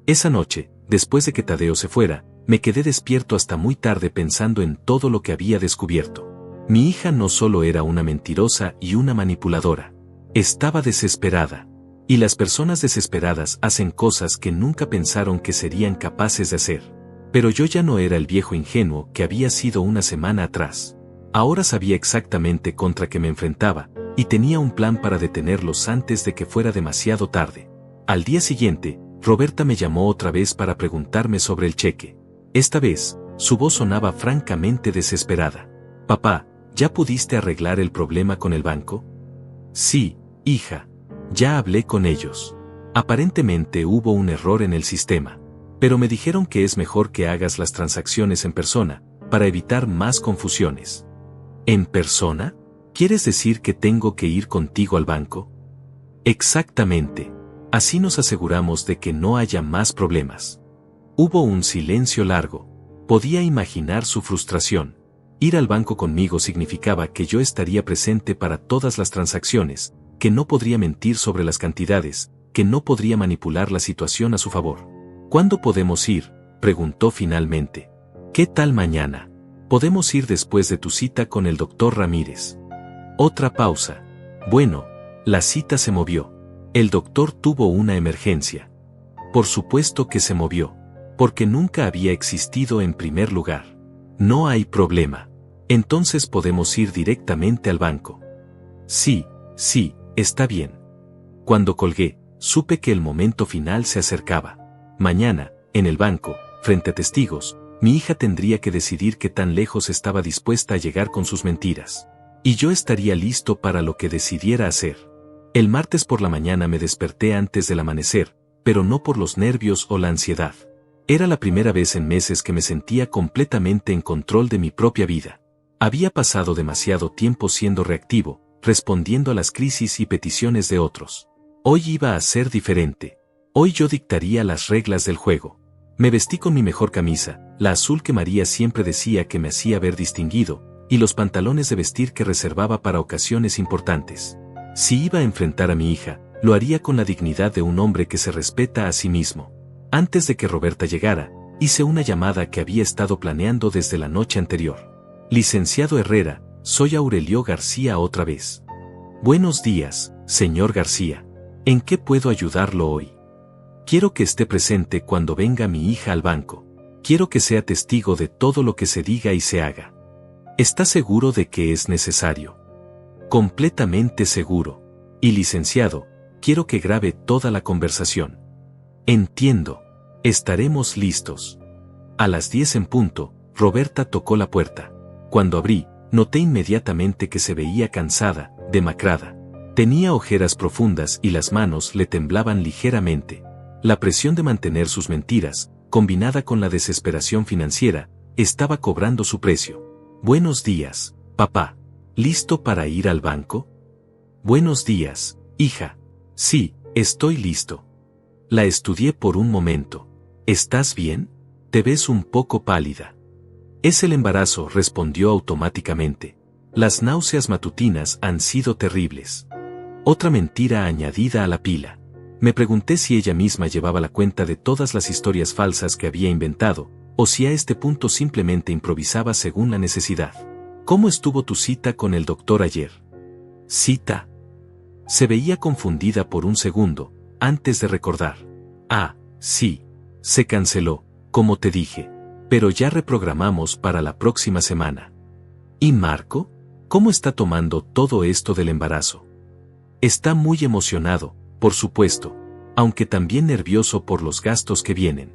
Esa noche, después de que Tadeo se fuera, me quedé despierto hasta muy tarde pensando en todo lo que había descubierto. Mi hija no solo era una mentirosa y una manipuladora. Estaba desesperada. Y las personas desesperadas hacen cosas que nunca pensaron que serían capaces de hacer. Pero yo ya no era el viejo ingenuo que había sido una semana atrás. Ahora sabía exactamente contra qué me enfrentaba, y tenía un plan para detenerlos antes de que fuera demasiado tarde. Al día siguiente, Roberta me llamó otra vez para preguntarme sobre el cheque. Esta vez, su voz sonaba francamente desesperada. «Papá, ¿ya pudiste arreglar el problema con el banco?» «Sí, hija. Ya hablé con ellos. Aparentemente hubo un error en el sistema. Pero me dijeron que es mejor que hagas las transacciones en persona, para evitar más confusiones». «¿En persona? ¿Quieres decir que tengo que ir contigo al banco?» «Exactamente. Así nos aseguramos de que no haya más problemas». Hubo un silencio largo. Podía imaginar su frustración. Ir al banco conmigo significaba que yo estaría presente para todas las transacciones, que no podría mentir sobre las cantidades, que no podría manipular la situación a su favor. «¿Cuándo podemos ir?», preguntó finalmente. «¿Qué tal mañana? Podemos ir después de tu cita con el doctor Ramírez». Otra pausa. Bueno, la cita se movió. El doctor tuvo una emergencia. Por supuesto que se movió. Porque nunca había existido en primer lugar. «No hay problema. Entonces podemos ir directamente al banco». «Sí, sí, está bien». Cuando colgué, supe que el momento final se acercaba. Mañana, en el banco, frente a testigos, mi hija tendría que decidir qué tan lejos estaba dispuesta a llegar con sus mentiras. Y yo estaría listo para lo que decidiera hacer. El martes por la mañana me desperté antes del amanecer, pero no por los nervios o la ansiedad. Era la primera vez en meses que me sentía completamente en control de mi propia vida. Había pasado demasiado tiempo siendo reactivo, respondiendo a las crisis y peticiones de otros. Hoy iba a ser diferente. Hoy yo dictaría las reglas del juego. Me vestí con mi mejor camisa, la azul que María siempre decía que me hacía ver distinguido, y los pantalones de vestir que reservaba para ocasiones importantes. Si iba a enfrentar a mi hija, lo haría con la dignidad de un hombre que se respeta a sí mismo. Antes de que Roberta llegara, hice una llamada que había estado planeando desde la noche anterior. «Licenciado Herrera, soy Aurelio García otra vez». «Buenos días, señor García. ¿En qué puedo ayudarlo hoy?» «Quiero que esté presente cuando venga mi hija al banco. Quiero que sea testigo de todo lo que se diga y se haga». «¿Está seguro de que es necesario?» «Completamente seguro. Y licenciado, quiero que grabe toda la conversación». «Entiendo. Estaremos listos». A las 10 en punto, Roberta tocó la puerta. Cuando abrí, noté inmediatamente que se veía cansada, demacrada. Tenía ojeras profundas y las manos le temblaban ligeramente. La presión de mantener sus mentiras, combinada con la desesperación financiera, estaba cobrando su precio. «Buenos días, papá. ¿Listo para ir al banco?» «Buenos días, hija. Sí, estoy listo». La estudié por un momento. «¿Estás bien? Te ves un poco pálida». «Es el embarazo», respondió automáticamente. «Las náuseas matutinas han sido terribles». Otra mentira añadida a la pila. Me pregunté si ella misma llevaba la cuenta de todas las historias falsas que había inventado, o si a este punto simplemente improvisaba según la necesidad. «¿Cómo estuvo tu cita con el doctor ayer?» «¿Cita?» Se veía confundida por un segundo, antes de recordar. «Ah, sí. Se canceló, como te dije. Pero ya reprogramamos para la próxima semana». «¿Y Marco? ¿Cómo está tomando todo esto del embarazo?» «Está muy emocionado, por supuesto, aunque también nervioso por los gastos que vienen».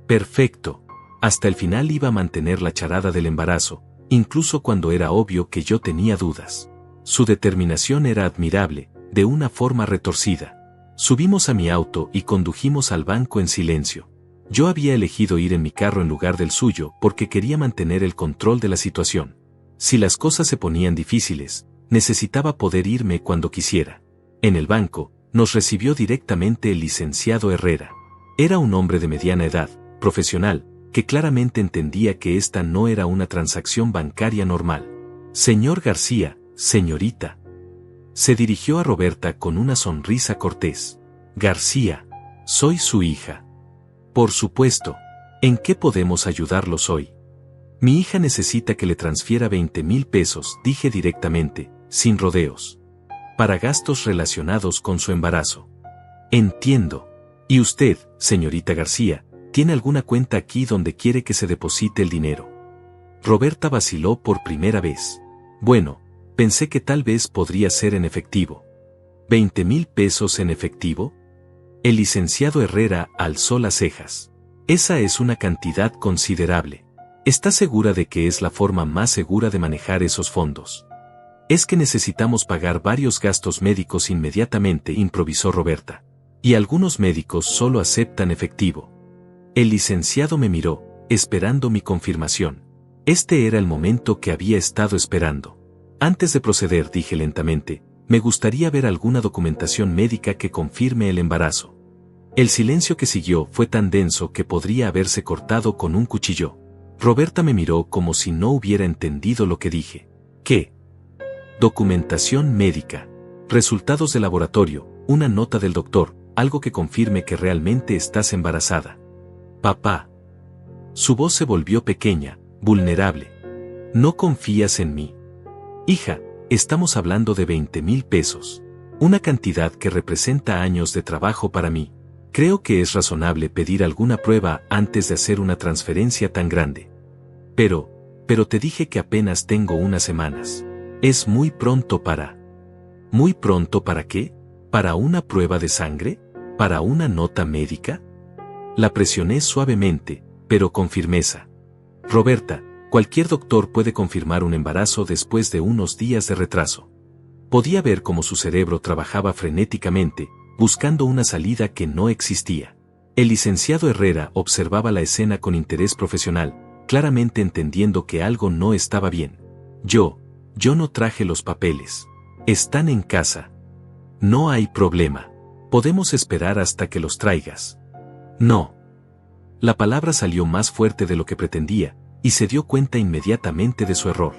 «Perfecto». Hasta el final iba a mantener la charada del embarazo, incluso cuando era obvio que yo tenía dudas. Su determinación era admirable, de una forma retorcida. Subimos a mi auto y condujimos al banco en silencio. Yo había elegido ir en mi carro en lugar del suyo porque quería mantener el control de la situación. Si las cosas se ponían difíciles, necesitaba poder irme cuando quisiera. En el banco, nos recibió directamente el licenciado Herrera. Era un hombre de mediana edad, profesional, que claramente entendía que esta no era una transacción bancaria normal. «Señor García, señorita». Se dirigió a Roberta con una sonrisa cortés. García, soy su hija. Por supuesto. ¿En qué podemos ayudarlos hoy? Mi hija necesita que le transfiera 20,000 pesos, dije directamente, sin rodeos. Para gastos relacionados con su embarazo. Entiendo. ¿Y usted, señorita García, tiene alguna cuenta aquí donde quiere que se deposite el dinero? Roberta vaciló por primera vez. Bueno, pensé que tal vez podría ser en efectivo. ¿20,000 pesos en efectivo? El licenciado Herrera alzó las cejas. Esa es una cantidad considerable. ¿Está segura de que es la forma más segura de manejar esos fondos? Es que necesitamos pagar varios gastos médicos inmediatamente, improvisó Roberta. Y algunos médicos solo aceptan efectivo. El licenciado me miró, esperando mi confirmación. Este era el momento que había estado esperando. Antes de proceder, dije lentamente, me gustaría ver alguna documentación médica que confirme el embarazo. El silencio que siguió fue tan denso que podría haberse cortado con un cuchillo. Roberta me miró como si no hubiera entendido lo que dije. ¿Qué? Documentación médica. Resultados de laboratorio, una nota del doctor, algo que confirme que realmente estás embarazada. Papá. Su voz se volvió pequeña, vulnerable. ¿No confías en mí? Hija, estamos hablando de 20,000 pesos. Una cantidad que representa años de trabajo para mí. Creo que es razonable pedir alguna prueba antes de hacer una transferencia tan grande. Pero te dije que apenas tengo unas semanas. Es muy pronto para... ¿Muy pronto para qué? ¿Para una prueba de sangre? ¿Para una nota médica? La presioné suavemente, pero con firmeza. Roberta, cualquier doctor puede confirmar un embarazo después de unos días de retraso. Podía ver cómo su cerebro trabajaba frenéticamente, buscando una salida que no existía. El licenciado Herrera observaba la escena con interés profesional, claramente entendiendo que algo no estaba bien. Yo no traje los papeles. Están en casa. No hay problema. Podemos esperar hasta que los traigas. No. La palabra salió más fuerte de lo que pretendía, y se dio cuenta inmediatamente de su error.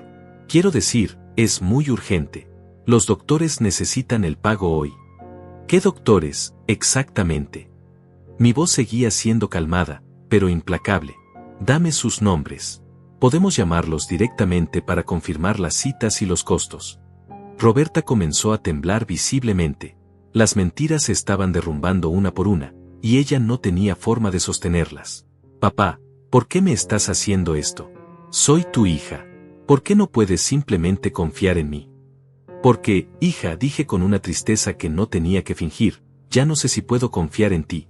Quiero decir, es muy urgente. Los doctores necesitan el pago hoy. ¿Qué doctores, exactamente? Mi voz seguía siendo calmada, pero implacable. Dame sus nombres. Podemos llamarlos directamente para confirmar las citas y los costos. Roberta comenzó a temblar visiblemente. Las mentiras se estaban derrumbando una por una, y ella no tenía forma de sostenerlas. Papá, ¿por qué me estás haciendo esto? Soy tu hija. ¿Por qué no puedes simplemente confiar en mí? Porque, hija, dije con una tristeza que no tenía que fingir, ya no sé si puedo confiar en ti.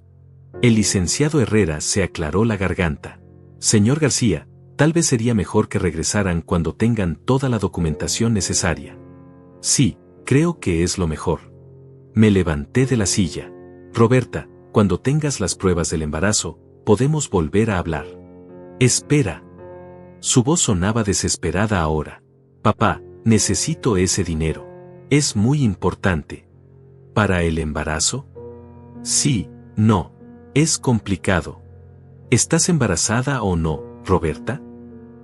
El licenciado Herrera se aclaró la garganta. Señor García, tal vez sería mejor que regresaran cuando tengan toda la documentación necesaria. Sí, creo que es lo mejor. Me levanté de la silla. Roberta, cuando tengas las pruebas del embarazo, podemos volver a hablar. Espera. Su voz sonaba desesperada ahora. Papá, necesito ese dinero. Es muy importante. ¿Para el embarazo? Sí, no. Es complicado. ¿Estás embarazada o no, Roberta?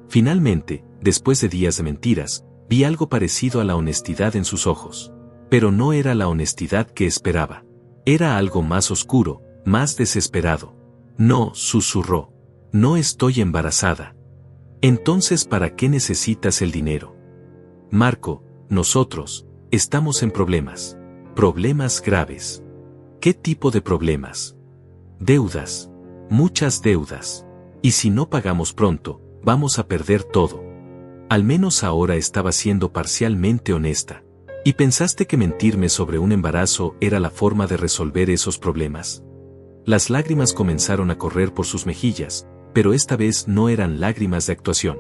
Finalmente, después de días de mentiras, vi algo parecido a la honestidad en sus ojos. Pero no era la honestidad que esperaba. Era algo más oscuro, más desesperado. No, susurró. No estoy embarazada. Entonces, ¿para qué necesitas el dinero? Marco, nosotros, estamos en problemas. Problemas graves. ¿Qué tipo de problemas? Deudas. Muchas deudas. Y si no pagamos pronto, vamos a perder todo. Al menos ahora estaba siendo parcialmente honesta. ¿Y pensaste que mentirme sobre un embarazo era la forma de resolver esos problemas? Las lágrimas comenzaron a correr por sus mejillas, pero esta vez no eran lágrimas de actuación.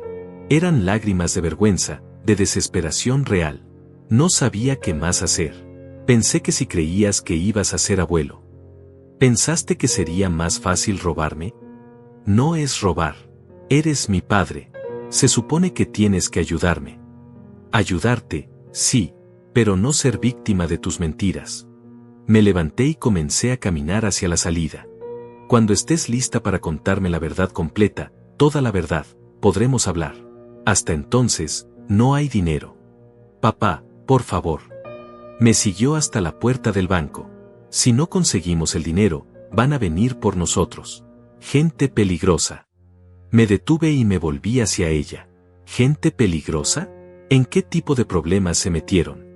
Eran lágrimas de vergüenza, de desesperación real. No sabía qué más hacer. Pensé que si creías que ibas a ser abuelo. ¿Pensaste que sería más fácil robarme? No es robar. Eres mi padre. Se supone que tienes que ayudarme. Ayudarte, sí, pero no ser víctima de tus mentiras. Me levanté y comencé a caminar hacia la salida. Cuando estés lista para contarme la verdad completa, toda la verdad, podremos hablar. Hasta entonces, no hay dinero. Papá, por favor. Me siguió hasta la puerta del banco. Si no conseguimos el dinero, van a venir por nosotros. Gente peligrosa. Me detuve y me volví hacia ella. ¿Gente peligrosa? ¿En qué tipo de problemas se metieron?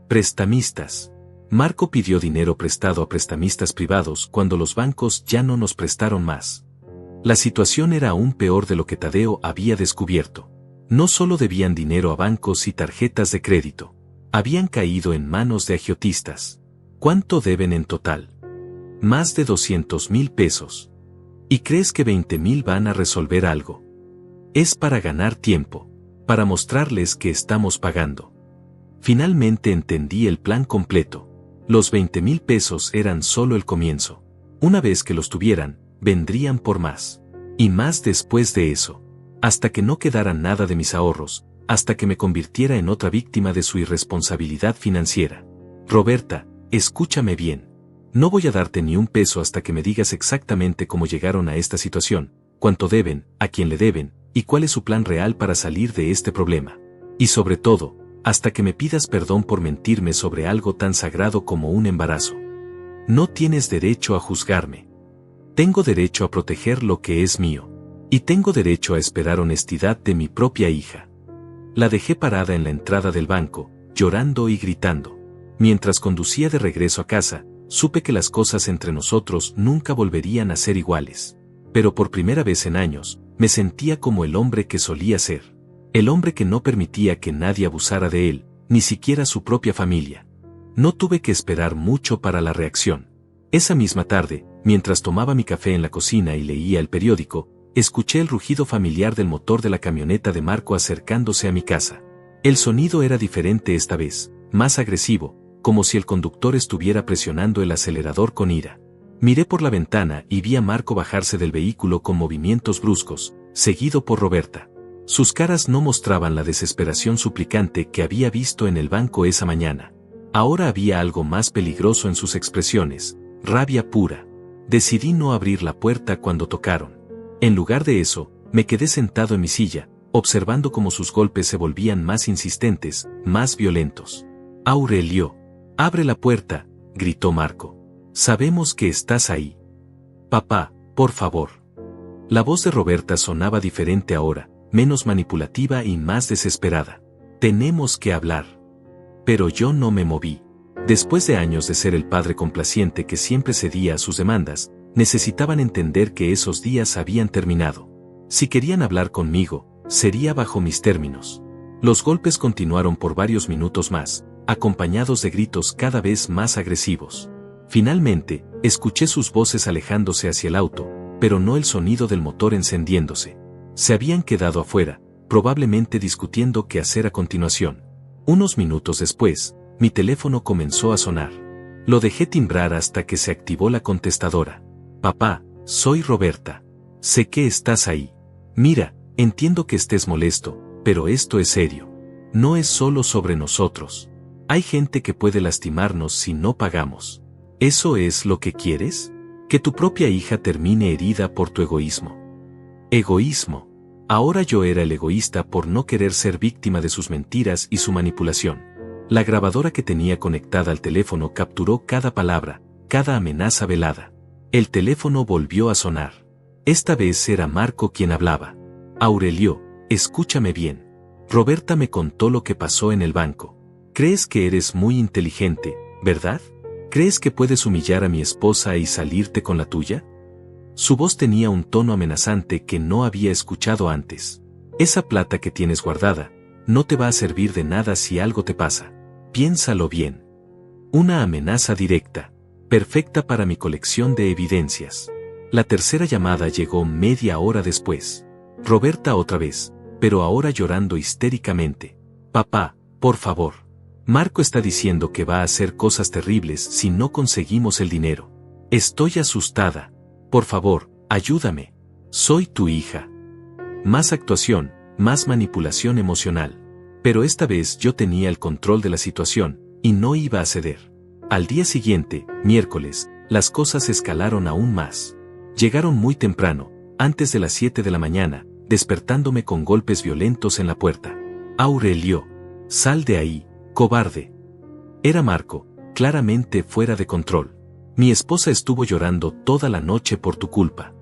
Prestamistas. Marco pidió dinero prestado a prestamistas privados cuando los bancos ya no nos prestaron más. La situación era aún peor de lo que Tadeo había descubierto. No solo debían dinero a bancos y tarjetas de crédito. Habían caído en manos de agiotistas. ¿Cuánto deben en total? Más de 200,000 pesos. ¿Y crees que 20,000 van a resolver algo? Es para ganar tiempo, para mostrarles que estamos pagando. Finalmente entendí el plan completo. Los 20,000 pesos eran solo el comienzo. Una vez que los tuvieran, vendrían por más. Y más después de eso. Hasta que no quedara nada de mis ahorros, hasta que me convirtiera en otra víctima de su irresponsabilidad financiera. Roberta, escúchame bien. No voy a darte ni un peso hasta que me digas exactamente cómo llegaron a esta situación, cuánto deben, a quién le deben, y cuál es su plan real para salir de este problema. Y sobre todo, hasta que me pidas perdón por mentirme sobre algo tan sagrado como un embarazo. No tienes derecho a juzgarme. Tengo derecho a proteger lo que es mío. Y tengo derecho a esperar honestidad de mi propia hija. La dejé parada en la entrada del banco, llorando y gritando. Mientras conducía de regreso a casa, supe que las cosas entre nosotros nunca volverían a ser iguales. Pero por primera vez en años, me sentía como el hombre que solía ser. El hombre que no permitía que nadie abusara de él, ni siquiera su propia familia. No tuve que esperar mucho para la reacción. Esa misma tarde, mientras tomaba mi café en la cocina y leía el periódico, escuché el rugido familiar del motor de la camioneta de Marco acercándose a mi casa. El sonido era diferente esta vez, más agresivo, como si el conductor estuviera presionando el acelerador con ira. Miré por la ventana y vi a Marco bajarse del vehículo con movimientos bruscos, seguido por Roberta. Sus caras no mostraban la desesperación suplicante que había visto en el banco esa mañana. Ahora había algo más peligroso en sus expresiones, rabia pura. Decidí no abrir la puerta cuando tocaron. En lugar de eso, me quedé sentado en mi silla, observando cómo sus golpes se volvían más insistentes, más violentos. «Aurelio, abre la puerta», gritó Marco. «Sabemos que estás ahí. Papá, por favor». La voz de Roberta sonaba diferente ahora, menos manipulativa y más desesperada. «Tenemos que hablar». Pero yo no me moví. Después de años de ser el padre complaciente que siempre cedía a sus demandas, necesitaban entender que esos días habían terminado. Si querían hablar conmigo, sería bajo mis términos. Los golpes continuaron por varios minutos más, acompañados de gritos cada vez más agresivos. Finalmente, escuché sus voces alejándose hacia el auto, pero no el sonido del motor encendiéndose. Se habían quedado afuera, probablemente discutiendo qué hacer a continuación. Unos minutos después, mi teléfono comenzó a sonar. Lo dejé timbrar hasta que se activó la contestadora. «Papá, soy Roberta. Sé que estás ahí. Mira, entiendo que estés molesto, pero esto es serio. No es solo sobre nosotros. Hay gente que puede lastimarnos si no pagamos. ¿Eso es lo que quieres? Que tu propia hija termine herida por tu egoísmo». Egoísmo. Ahora yo era el egoísta por no querer ser víctima de sus mentiras y su manipulación. La grabadora que tenía conectada al teléfono capturó cada palabra, cada amenaza velada. El teléfono volvió a sonar. Esta vez era Marco quien hablaba. «Aurelio, escúchame bien. Roberta me contó lo que pasó en el banco. Crees que eres muy inteligente, ¿verdad? ¿Crees que puedes humillar a mi esposa y salirte con la tuya?» Su voz tenía un tono amenazante que no había escuchado antes. «Esa plata que tienes guardada, no te va a servir de nada si algo te pasa. Piénsalo bien». Una amenaza directa, perfecta para mi colección de evidencias. La tercera llamada llegó media hora después. Roberta otra vez, pero ahora llorando histéricamente. «Papá, por favor. Marco está diciendo que va a hacer cosas terribles si no conseguimos el dinero. Estoy asustada. Por favor, ayúdame. Soy tu hija». Más actuación, más manipulación emocional. Pero esta vez yo tenía el control de la situación, y no iba a ceder. Al día siguiente, miércoles, las cosas escalaron aún más. Llegaron muy temprano, antes de las 7 de la mañana, despertándome con golpes violentos en la puerta. «Aurelio, sal de ahí, cobarde». Era Marco, claramente fuera de control. Mi esposa estuvo llorando toda la noche por tu culpa.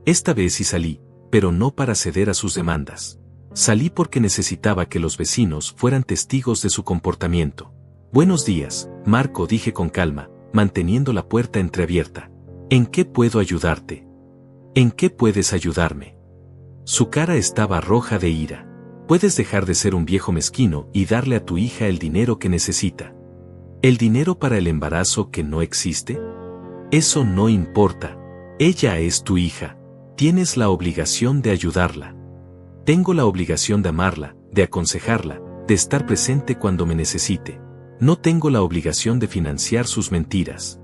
Esta vez sí salí, pero no para ceder a sus demandas. Salí porque necesitaba que los vecinos fueran testigos de su comportamiento. Buenos días, Marco, dije con calma, manteniendo la puerta entreabierta. ¿En qué puedo ayudarte? ¿En qué puedes ayudarme? Su cara estaba roja de ira. ¿Puedes dejar de ser un viejo mezquino y darle a tu hija el dinero que necesita? ¿El dinero para el embarazo que no existe? Eso no importa. Ella es tu hija. Tienes la obligación de ayudarla. Tengo la obligación de amarla, de aconsejarla, de estar presente cuando me necesite. No tengo la obligación de financiar sus mentiras.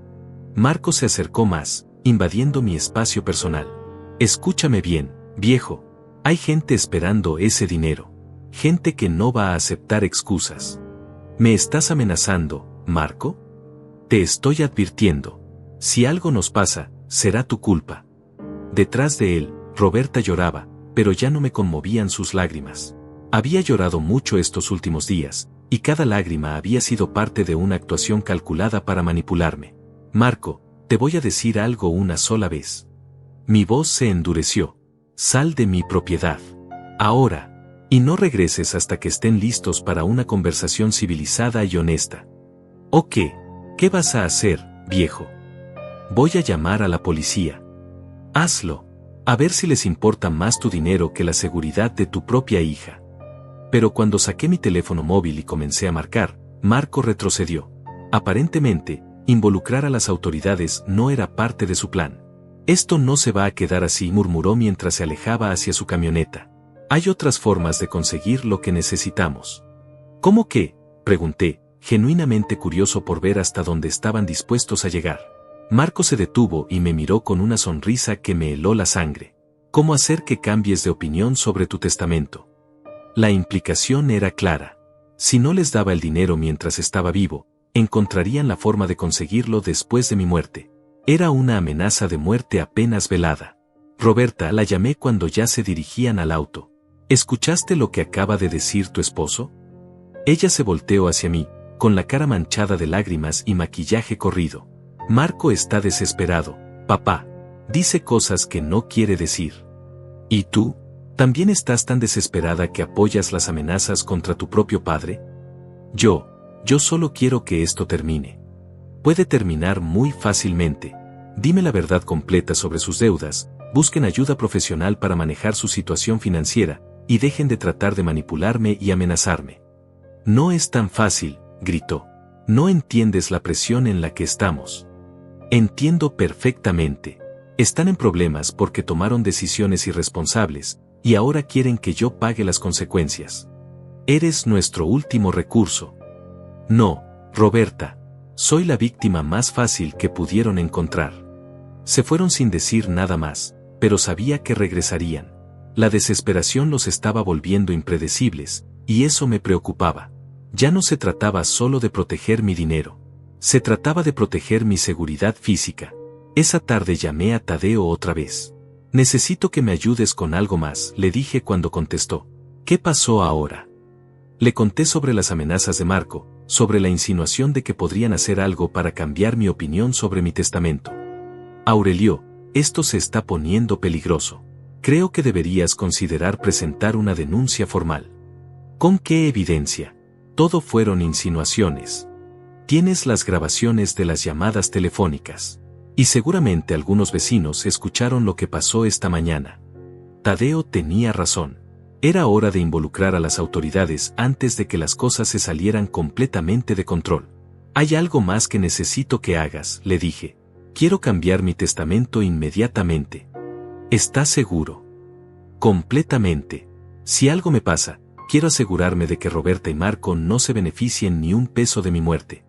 Marco se acercó más, invadiendo mi espacio personal. Escúchame bien, viejo. Hay gente esperando ese dinero. Gente que no va a aceptar excusas. ¿Me estás amenazando, Marco? Te estoy advirtiendo. Si algo nos pasa, será tu culpa. Detrás de él, Roberta lloraba, pero ya no me conmovían sus lágrimas. Había llorado mucho estos últimos días, y cada lágrima había sido parte de una actuación calculada para manipularme. Marco, te voy a decir algo una sola vez. Mi voz se endureció. Sal de mi propiedad. Ahora. Y no regreses hasta que estén listos para una conversación civilizada y honesta. ¿O qué? ¿Qué vas a hacer, viejo? Voy a llamar a la policía. Hazlo. A ver si les importa más tu dinero que la seguridad de tu propia hija. Pero cuando saqué mi teléfono móvil y comencé a marcar, Marco retrocedió. Aparentemente, involucrar a las autoridades no era parte de su plan. Esto no se va a quedar así, murmuró mientras se alejaba hacia su camioneta. Hay otras formas de conseguir lo que necesitamos. ¿Cómo qué? Pregunté, genuinamente curioso por ver hasta dónde estaban dispuestos a llegar. Marco se detuvo y me miró con una sonrisa que me heló la sangre. ¿Cómo hacer que cambies de opinión sobre tu testamento? La implicación era clara. Si no les daba el dinero mientras estaba vivo, encontrarían la forma de conseguirlo después de mi muerte. Era una amenaza de muerte apenas velada. Roberta, la llamé cuando ya se dirigían al auto. ¿Escuchaste lo que acaba de decir tu esposo? Ella se volteó hacia mí, con la cara manchada de lágrimas y maquillaje corrido. Marco está desesperado, papá. Dice cosas que no quiere decir. ¿Y tú? ¿También estás tan desesperada que apoyas las amenazas contra tu propio padre? Yo solo quiero que esto termine. Puede terminar muy fácilmente. Dime la verdad completa sobre sus deudas, busquen ayuda profesional para manejar su situación financiera, y dejen de tratar de manipularme y amenazarme. No es tan fácil, gritó. No entiendes la presión en la que estamos. Entiendo perfectamente. Están en problemas porque tomaron decisiones irresponsables, y ahora quieren que yo pague las consecuencias. Eres nuestro último recurso. No, Roberta. Soy la víctima más fácil que pudieron encontrar. Se fueron sin decir nada más, pero sabía que regresarían. La desesperación los estaba volviendo impredecibles, y eso me preocupaba. Ya no se trataba solo de proteger mi dinero. Se trataba de proteger mi seguridad física. Esa tarde llamé a Tadeo otra vez. Necesito que me ayudes con algo más, le dije cuando contestó. ¿Qué pasó ahora? Le conté sobre las amenazas de Marco, sobre la insinuación de que podrían hacer algo para cambiar mi opinión sobre mi testamento. Aurelio, esto se está poniendo peligroso. Creo que deberías considerar presentar una denuncia formal. ¿Con qué evidencia? Todo fueron insinuaciones. Tienes las grabaciones de las llamadas telefónicas. Y seguramente algunos vecinos escucharon lo que pasó esta mañana. Tadeo tenía razón. Era hora de involucrar a las autoridades antes de que las cosas se salieran completamente de control. Hay algo más que necesito que hagas, le dije. Quiero cambiar mi testamento inmediatamente. ¿Estás seguro? Completamente. Si algo me pasa, quiero asegurarme de que Roberta y Marco no se beneficien ni un peso de mi muerte.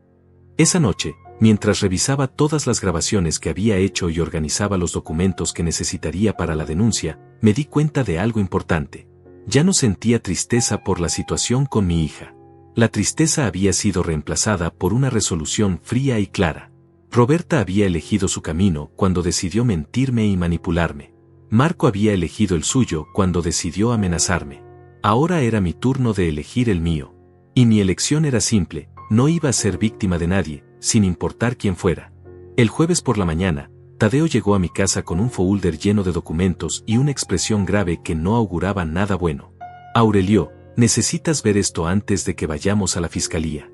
Esa noche, mientras revisaba todas las grabaciones que había hecho y organizaba los documentos que necesitaría para la denuncia, me di cuenta de algo importante. Ya no sentía tristeza por la situación con mi hija. La tristeza había sido reemplazada por una resolución fría y clara. Roberta había elegido su camino cuando decidió mentirme y manipularme. Marco había elegido el suyo cuando decidió amenazarme. Ahora era mi turno de elegir el mío. Y mi elección era simple: No iba a ser víctima de nadie, sin importar quién fuera. El jueves por la mañana, Tadeo llegó a mi casa con un folder lleno de documentos y una expresión grave que no auguraba nada bueno. Aurelio, necesitas ver esto antes de que vayamos a la fiscalía.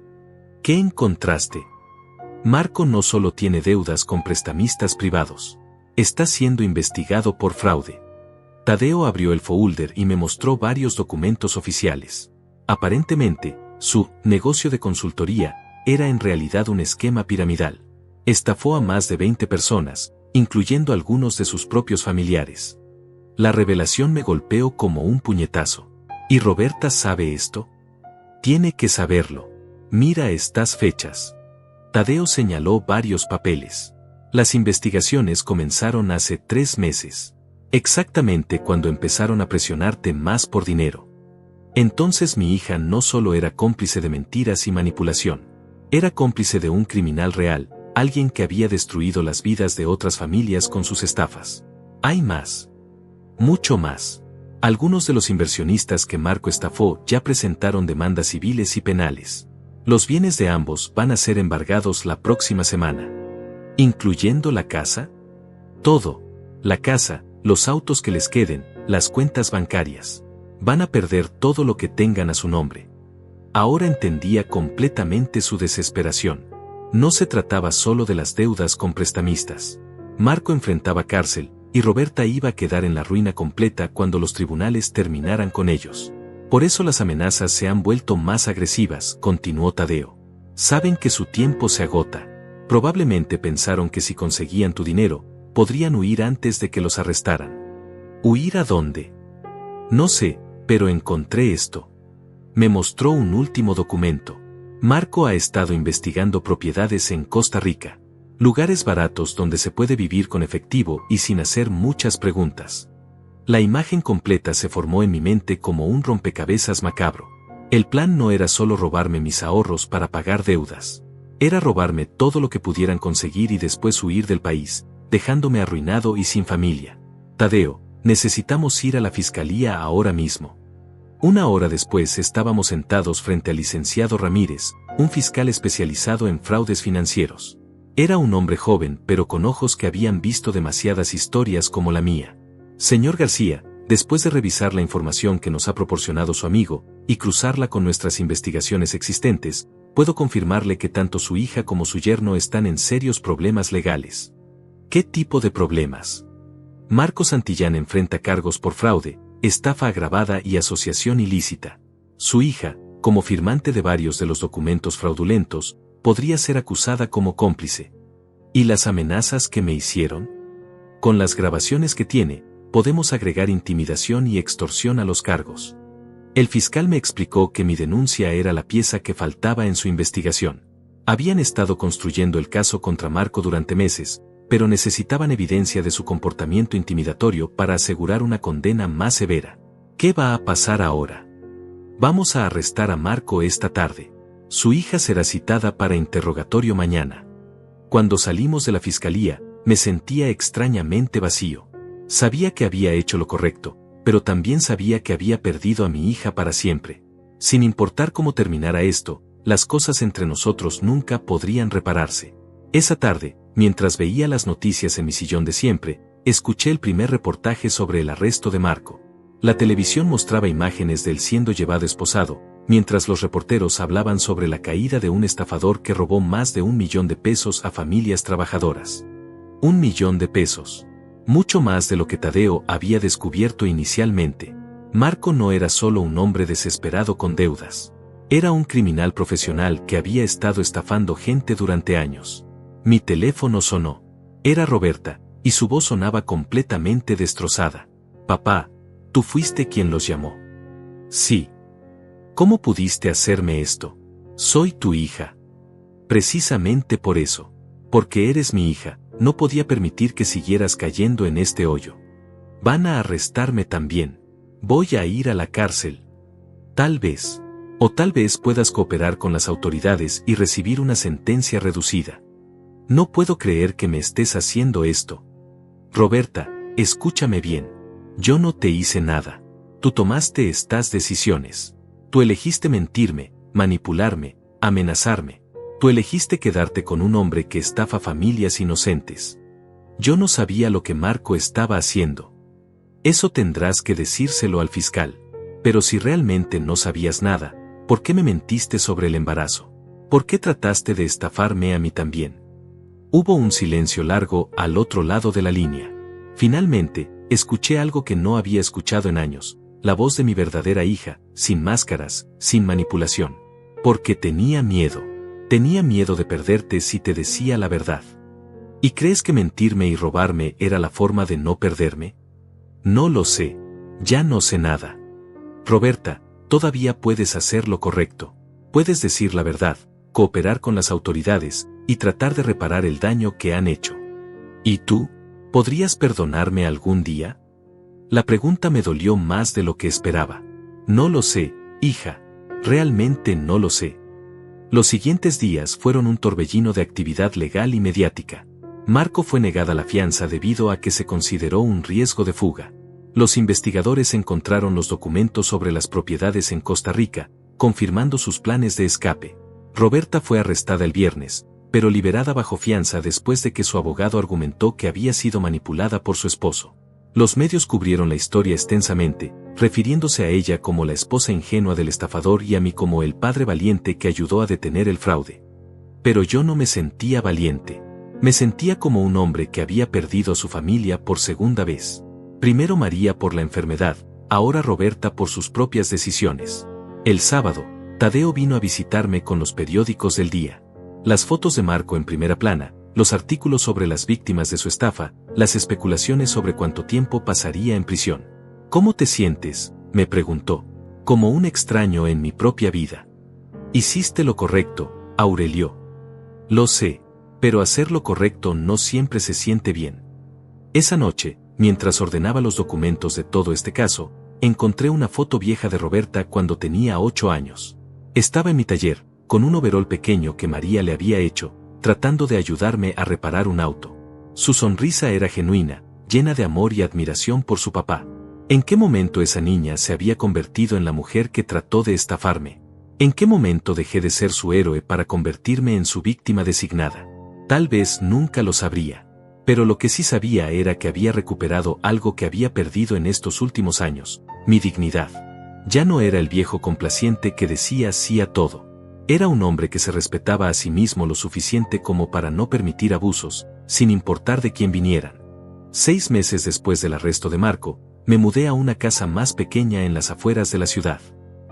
¿Qué encontraste? Marco no solo tiene deudas con prestamistas privados. Está siendo investigado por fraude. Tadeo abrió el folder y me mostró varios documentos oficiales. Aparentemente, su negocio de consultoría era en realidad un esquema piramidal. Estafó a más de 20 personas, incluyendo algunos de sus propios familiares. La revelación me golpeó como un puñetazo. ¿Y Roberta sabe esto? Tiene que saberlo. Mira estas fechas. Tadeo señaló varios papeles. Las investigaciones comenzaron hace 3 meses. Exactamente cuando empezaron a presionarte más por dinero. Entonces mi hija no solo era cómplice de mentiras y manipulación. Era cómplice de un criminal real, alguien que había destruido las vidas de otras familias con sus estafas. Hay más. Mucho más. Algunos de los inversionistas que Marco estafó ya presentaron demandas civiles y penales. Los bienes de ambos van a ser embargados la próxima semana. ¿Incluyendo la casa? Todo. La casa, los autos que les queden, las cuentas bancarias. Van a perder todo lo que tengan a su nombre. Ahora entendía completamente su desesperación. No se trataba solo de las deudas con prestamistas. Marco enfrentaba cárcel, y Roberta iba a quedar en la ruina completa cuando los tribunales terminaran con ellos. Por eso las amenazas se han vuelto más agresivas, continuó Tadeo. Saben que su tiempo se agota. Probablemente pensaron que si conseguían tu dinero, podrían huir antes de que los arrestaran. ¿Huir a dónde? No sé, pero encontré esto. Me mostró un último documento. Marco ha estado investigando propiedades en Costa Rica. Lugares baratos donde se puede vivir con efectivo y sin hacer muchas preguntas. La imagen completa se formó en mi mente como un rompecabezas macabro. El plan no era solo robarme mis ahorros para pagar deudas. Era robarme todo lo que pudieran conseguir y después huir del país, dejándome arruinado y sin familia. Tadeo, necesitamos ir a la fiscalía ahora mismo. 1 hora después estábamos sentados frente al licenciado Ramírez, un fiscal especializado en fraudes financieros. Era un hombre joven pero con ojos que habían visto demasiadas historias como la mía. Señor García, después de revisar la información que nos ha proporcionado su amigo, y cruzarla con nuestras investigaciones existentes, puedo confirmarle que tanto su hija como su yerno están en serios problemas legales. ¿Qué tipo de problemas? Marco Santillán enfrenta cargos por fraude, estafa agravada y asociación ilícita. Su hija, como firmante de varios de los documentos fraudulentos, podría ser acusada como cómplice. ¿Y las amenazas que me hicieron? Con las grabaciones que tiene, podemos agregar intimidación y extorsión a los cargos. El fiscal me explicó que mi denuncia era la pieza que faltaba en su investigación. Habían estado construyendo el caso contra Marco durante meses, pero necesitaban evidencia de su comportamiento intimidatorio para asegurar una condena más severa. ¿Qué va a pasar ahora? Vamos a arrestar a Marco esta tarde. Su hija será citada para interrogatorio mañana. Cuando salimos de la fiscalía, me sentía extrañamente vacío. Sabía que había hecho lo correcto, pero también sabía que había perdido a mi hija para siempre. Sin importar cómo terminara esto, las cosas entre nosotros nunca podrían repararse. Esa tarde, mientras veía las noticias en mi sillón de siempre, escuché el primer reportaje sobre el arresto de Marco. La televisión mostraba imágenes de él siendo llevado esposado, mientras los reporteros hablaban sobre la caída de un estafador que robó más de 1 millón de pesos a familias trabajadoras. 1 millón de pesos. Mucho más de lo que Tadeo había descubierto inicialmente. Marco no era solo un hombre desesperado con deudas. Era un criminal profesional que había estado estafando gente durante años. Mi teléfono sonó. Era Roberta, y su voz sonaba completamente destrozada. Papá, ¿tú fuiste quien los llamó? Sí. ¿Cómo pudiste hacerme esto? Soy tu hija. Precisamente por eso. Porque eres mi hija, no podía permitir que siguieras cayendo en este hoyo. Van a arrestarme también. Voy a ir a la cárcel. Tal vez. O tal vez puedas cooperar con las autoridades y recibir una sentencia reducida. No puedo creer que me estés haciendo esto. Roberta, escúchame bien. Yo no te hice nada. Tú tomaste estas decisiones. Tú elegiste mentirme, manipularme, amenazarme. Tú elegiste quedarte con un hombre que estafa familias inocentes. Yo no sabía lo que Marco estaba haciendo. Eso tendrás que decírselo al fiscal. Pero si realmente no sabías nada, ¿por qué me mentiste sobre el embarazo? ¿Por qué trataste de estafarme a mí también? Hubo un silencio largo al otro lado de la línea. Finalmente, escuché algo que no había escuchado en años, la voz de mi verdadera hija, sin máscaras, sin manipulación. Porque tenía miedo. Tenía miedo de perderte si te decía la verdad. ¿Y crees que mentirme y robarme era la forma de no perderme? No lo sé. Ya no sé nada. Roberta, todavía puedes hacer lo correcto. Puedes decir la verdad, cooperar con las autoridades, y tratar de reparar el daño que han hecho. ¿Y tú? ¿Podrías perdonarme algún día? La pregunta me dolió más de lo que esperaba. No lo sé, hija. Realmente no lo sé. Los siguientes días fueron un torbellino de actividad legal y mediática. Marco fue negada la fianza debido a que se consideró un riesgo de fuga. Los investigadores encontraron los documentos sobre las propiedades en Costa Rica, confirmando sus planes de escape. Roberta fue arrestada el viernes, pero liberada bajo fianza después de que su abogado argumentó que había sido manipulada por su esposo. Los medios cubrieron la historia extensamente, refiriéndose a ella como la esposa ingenua del estafador y a mí como el padre valiente que ayudó a detener el fraude. Pero yo no me sentía valiente. Me sentía como un hombre que había perdido a su familia por segunda vez. Primero María por la enfermedad, ahora Roberta por sus propias decisiones. El sábado, Tadeo vino a visitarme con los periódicos del día. Las fotos de Marco en primera plana, los artículos sobre las víctimas de su estafa, las especulaciones sobre cuánto tiempo pasaría en prisión. ¿Cómo te sientes?, me preguntó. Como un extraño en mi propia vida. Hiciste lo correcto, Aurelio. Lo sé, pero hacer lo correcto no siempre se siente bien. Esa noche, mientras ordenaba los documentos de todo este caso, encontré una foto vieja de Roberta cuando tenía 8 años. Estaba en mi taller, con un overol pequeño que María le había hecho, tratando de ayudarme a reparar un auto. Su sonrisa era genuina, llena de amor y admiración por su papá. ¿En qué momento esa niña se había convertido en la mujer que trató de estafarme? ¿En qué momento dejé de ser su héroe para convertirme en su víctima designada? Tal vez nunca lo sabría. Pero lo que sí sabía era que había recuperado algo que había perdido en estos últimos años, mi dignidad. Ya no era el viejo complaciente que decía sí a todo. Era un hombre que se respetaba a sí mismo lo suficiente como para no permitir abusos, sin importar de quién vinieran. 6 meses después del arresto de Marco, me mudé a una casa más pequeña en las afueras de la ciudad.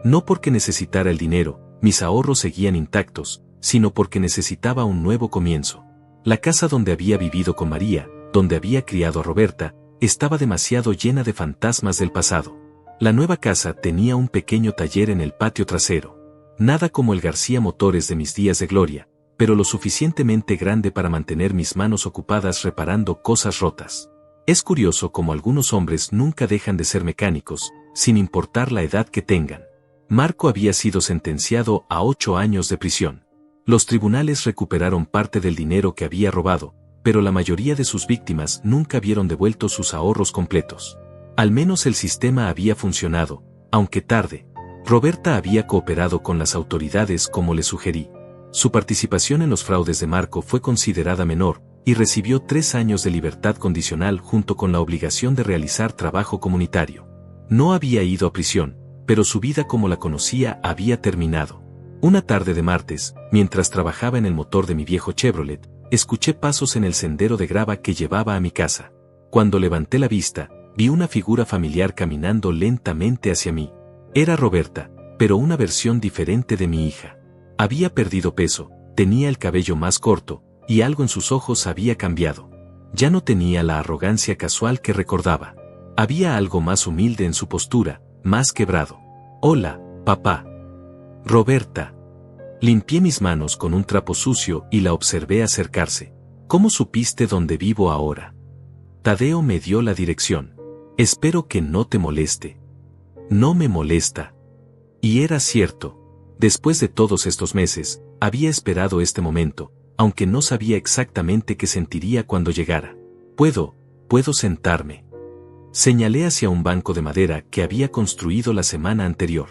No porque necesitara el dinero, mis ahorros seguían intactos, sino porque necesitaba un nuevo comienzo. La casa donde había vivido con María, donde había criado a Roberta, estaba demasiado llena de fantasmas del pasado. La nueva casa tenía un pequeño taller en el patio trasero. Nada como el García Motores de mis días de gloria, pero lo suficientemente grande para mantener mis manos ocupadas reparando cosas rotas. Es curioso cómo algunos hombres nunca dejan de ser mecánicos, sin importar la edad que tengan. Marco había sido sentenciado a 8 años de prisión. Los tribunales recuperaron parte del dinero que había robado, pero la mayoría de sus víctimas nunca vieron devueltos sus ahorros completos. Al menos el sistema había funcionado, aunque tarde. Roberta había cooperado con las autoridades como le sugerí. Su participación en los fraudes de Marco fue considerada menor, y recibió 3 años de libertad condicional junto con la obligación de realizar trabajo comunitario. No había ido a prisión, pero su vida como la conocía había terminado. Una tarde de martes, mientras trabajaba en el motor de mi viejo Chevrolet, escuché pasos en el sendero de grava que llevaba a mi casa. Cuando levanté la vista, vi una figura familiar caminando lentamente hacia mí. Era Roberta, pero una versión diferente de mi hija. Había perdido peso, tenía el cabello más corto, y algo en sus ojos había cambiado. Ya no tenía la arrogancia casual que recordaba. Había algo más humilde en su postura, más quebrado. Hola, papá. Roberta. Limpié mis manos con un trapo sucio y la observé acercarse. ¿Cómo supiste dónde vivo ahora? Tadeo me dio la dirección. Espero que no te moleste. No me molesta. Y era cierto. Después de todos estos meses, había esperado este momento, aunque no sabía exactamente qué sentiría cuando llegara. Puedo sentarme. Señalé hacia un banco de madera que había construido la semana anterior.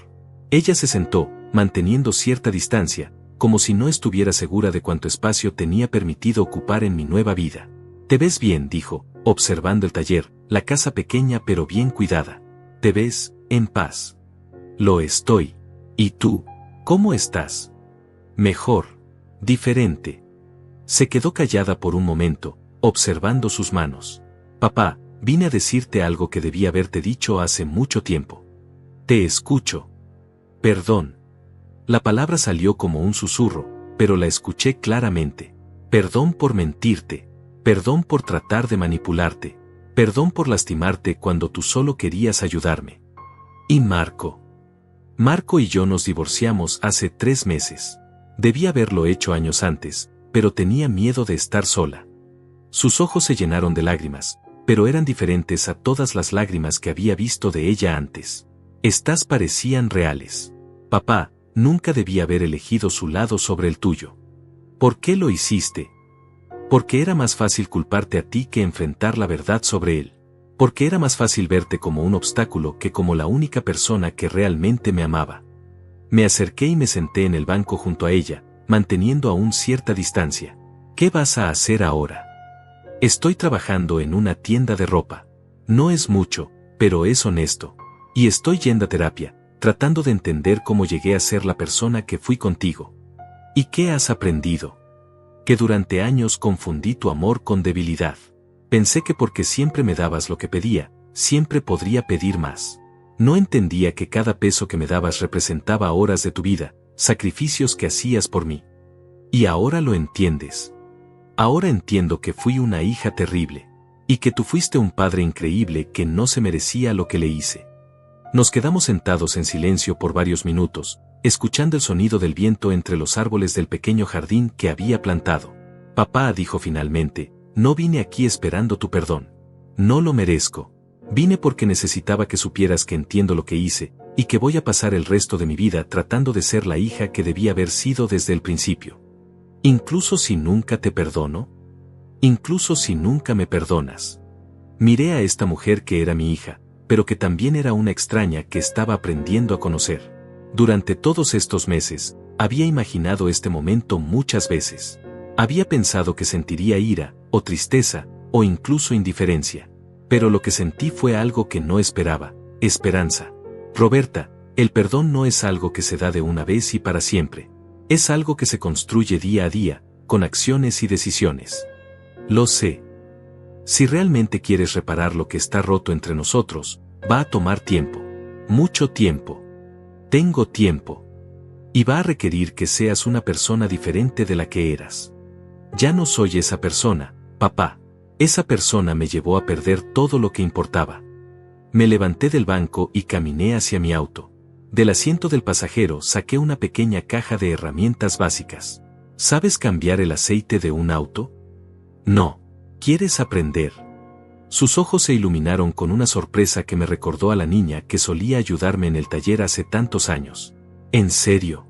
Ella se sentó, manteniendo cierta distancia, como si no estuviera segura de cuánto espacio tenía permitido ocupar en mi nueva vida. «Te ves bien», dijo, observando el taller, la casa pequeña pero bien cuidada. «Te ves en paz». «Lo estoy. ¿Y tú? ¿Cómo estás?» «Mejor. Diferente». Se quedó callada por un momento, observando sus manos. «Papá, vine a decirte algo que debí haberte dicho hace mucho tiempo». «Te escucho». «Perdón». La palabra salió como un susurro, pero la escuché claramente. «Perdón por mentirte. Perdón por tratar de manipularte. Perdón por lastimarte cuando tú solo querías ayudarme». «¿Y Marco?» «Marco y yo nos divorciamos hace 3 meses. Debí haberlo hecho años antes, pero tenía miedo de estar sola». Sus ojos se llenaron de lágrimas, pero eran diferentes a todas las lágrimas que había visto de ella antes. Estas parecían reales. «Papá, nunca debí haber elegido su lado sobre el tuyo». «¿Por qué lo hiciste?» «Porque era más fácil culparte a ti que enfrentar la verdad sobre él. Porque era más fácil verte como un obstáculo que como la única persona que realmente me amaba». Me acerqué y me senté en el banco junto a ella, manteniendo aún cierta distancia. «¿Qué vas a hacer ahora?» «Estoy trabajando en una tienda de ropa. No es mucho, pero es honesto. Y estoy yendo a terapia, tratando de entender cómo llegué a ser la persona que fui contigo». «¿Y qué has aprendido?» «Que durante años confundí tu amor con debilidad. Pensé que porque siempre me dabas lo que pedía, siempre podría pedir más. No entendía que cada peso que me dabas representaba horas de tu vida, sacrificios que hacías por mí. Y ahora lo entiendes. Ahora entiendo que fui una hija terrible. Y que tú fuiste un padre increíble que no se merecía lo que le hice». Nos quedamos sentados en silencio por varios minutos, escuchando el sonido del viento entre los árboles del pequeño jardín que había plantado. «Papá», dijo finalmente, «no vine aquí esperando tu perdón. No lo merezco. Vine porque necesitaba que supieras que entiendo lo que hice, y que voy a pasar el resto de mi vida tratando de ser la hija que debía haber sido desde el principio». «¿Incluso si nunca te perdono? ¿Incluso si nunca me perdonas?» Miré a esta mujer que era mi hija, pero que también era una extraña que estaba aprendiendo a conocer. Durante todos estos meses, había imaginado este momento muchas veces. Había pensado que sentiría ira, o tristeza, o incluso indiferencia. Pero lo que sentí fue algo que no esperaba: esperanza. «Roberta, el perdón no es algo que se da de una vez y para siempre. Es algo que se construye día a día, con acciones y decisiones». «Lo sé. Si realmente quieres reparar lo que está roto entre nosotros, va a tomar tiempo. Mucho tiempo. Tengo tiempo. Y va a requerir que seas una persona diferente de la que eras». «Ya no soy esa persona, papá. Esa persona me llevó a perder todo lo que importaba». Me levanté del banco y caminé hacia mi auto. Del asiento del pasajero saqué una pequeña caja de herramientas básicas. «¿Sabes cambiar el aceite de un auto?» «No. ¿Quieres aprender?» Sus ojos se iluminaron con una sorpresa que me recordó a la niña que solía ayudarme en el taller hace tantos años. «¿En serio?»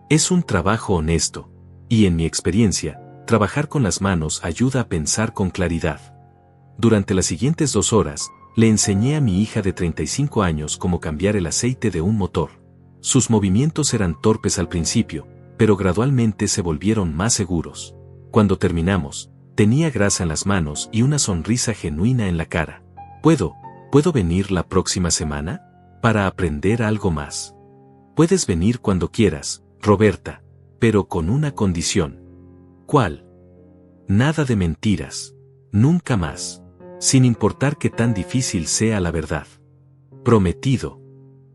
«Es un trabajo honesto. Y en mi experiencia, trabajar con las manos ayuda a pensar con claridad». Durante las siguientes 2 horas, le enseñé a mi hija de 35 años cómo cambiar el aceite de un motor. Sus movimientos eran torpes al principio, pero gradualmente se volvieron más seguros. Cuando terminamos, tenía grasa en las manos y una sonrisa genuina en la cara. ¿Puedo venir la próxima semana? Para aprender algo más». «Puedes venir cuando quieras, Roberta, pero con una condición». «¿Cuál?» «Nada de mentiras. Nunca más. Sin importar qué tan difícil sea la verdad». «Prometido».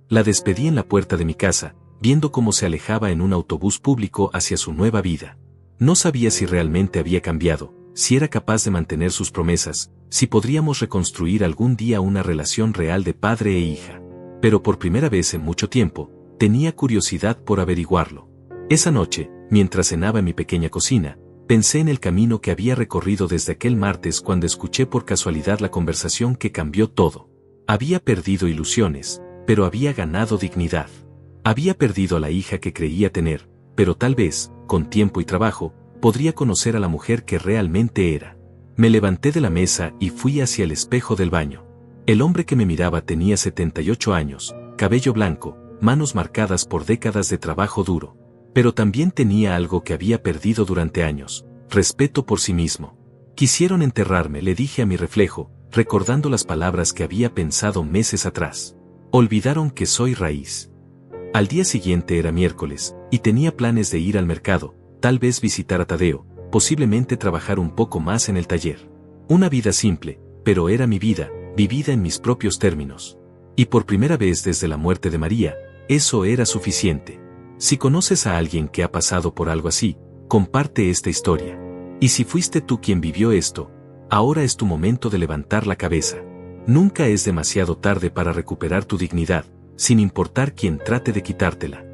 La despedí en la puerta de mi casa, viendo cómo se alejaba en un autobús público hacia su nueva vida. No sabía si realmente había cambiado, si era capaz de mantener sus promesas, si podríamos reconstruir algún día una relación real de padre e hija. Pero por primera vez en mucho tiempo, tenía curiosidad por averiguarlo. Esa noche, mientras cenaba en mi pequeña cocina, pensé en el camino que había recorrido desde aquel martes cuando escuché por casualidad la conversación que cambió todo. Había perdido ilusiones, pero había ganado dignidad. Había perdido a la hija que creía tener, pero tal vez, con tiempo y trabajo, podría conocer a la mujer que realmente era. Me levanté de la mesa y fui hacia el espejo del baño. El hombre que me miraba tenía 78 años, cabello blanco, manos marcadas por décadas de trabajo duro. Pero también tenía algo que había perdido durante años: respeto por sí mismo. Quisieron enterrarme, le dije a mi reflejo, recordando las palabras que había pensado meses atrás. Olvidaron que soy raíz. Al día siguiente era miércoles, y tenía planes de ir al mercado, tal vez visitar a Tadeo, posiblemente trabajar un poco más en el taller. Una vida simple, pero era mi vida, vivida en mis propios términos. Y por primera vez desde la muerte de María, eso era suficiente. Si conoces a alguien que ha pasado por algo así, comparte esta historia. Y si fuiste tú quien vivió esto, ahora es tu momento de levantar la cabeza. Nunca es demasiado tarde para recuperar tu dignidad, sin importar quién trate de quitártela.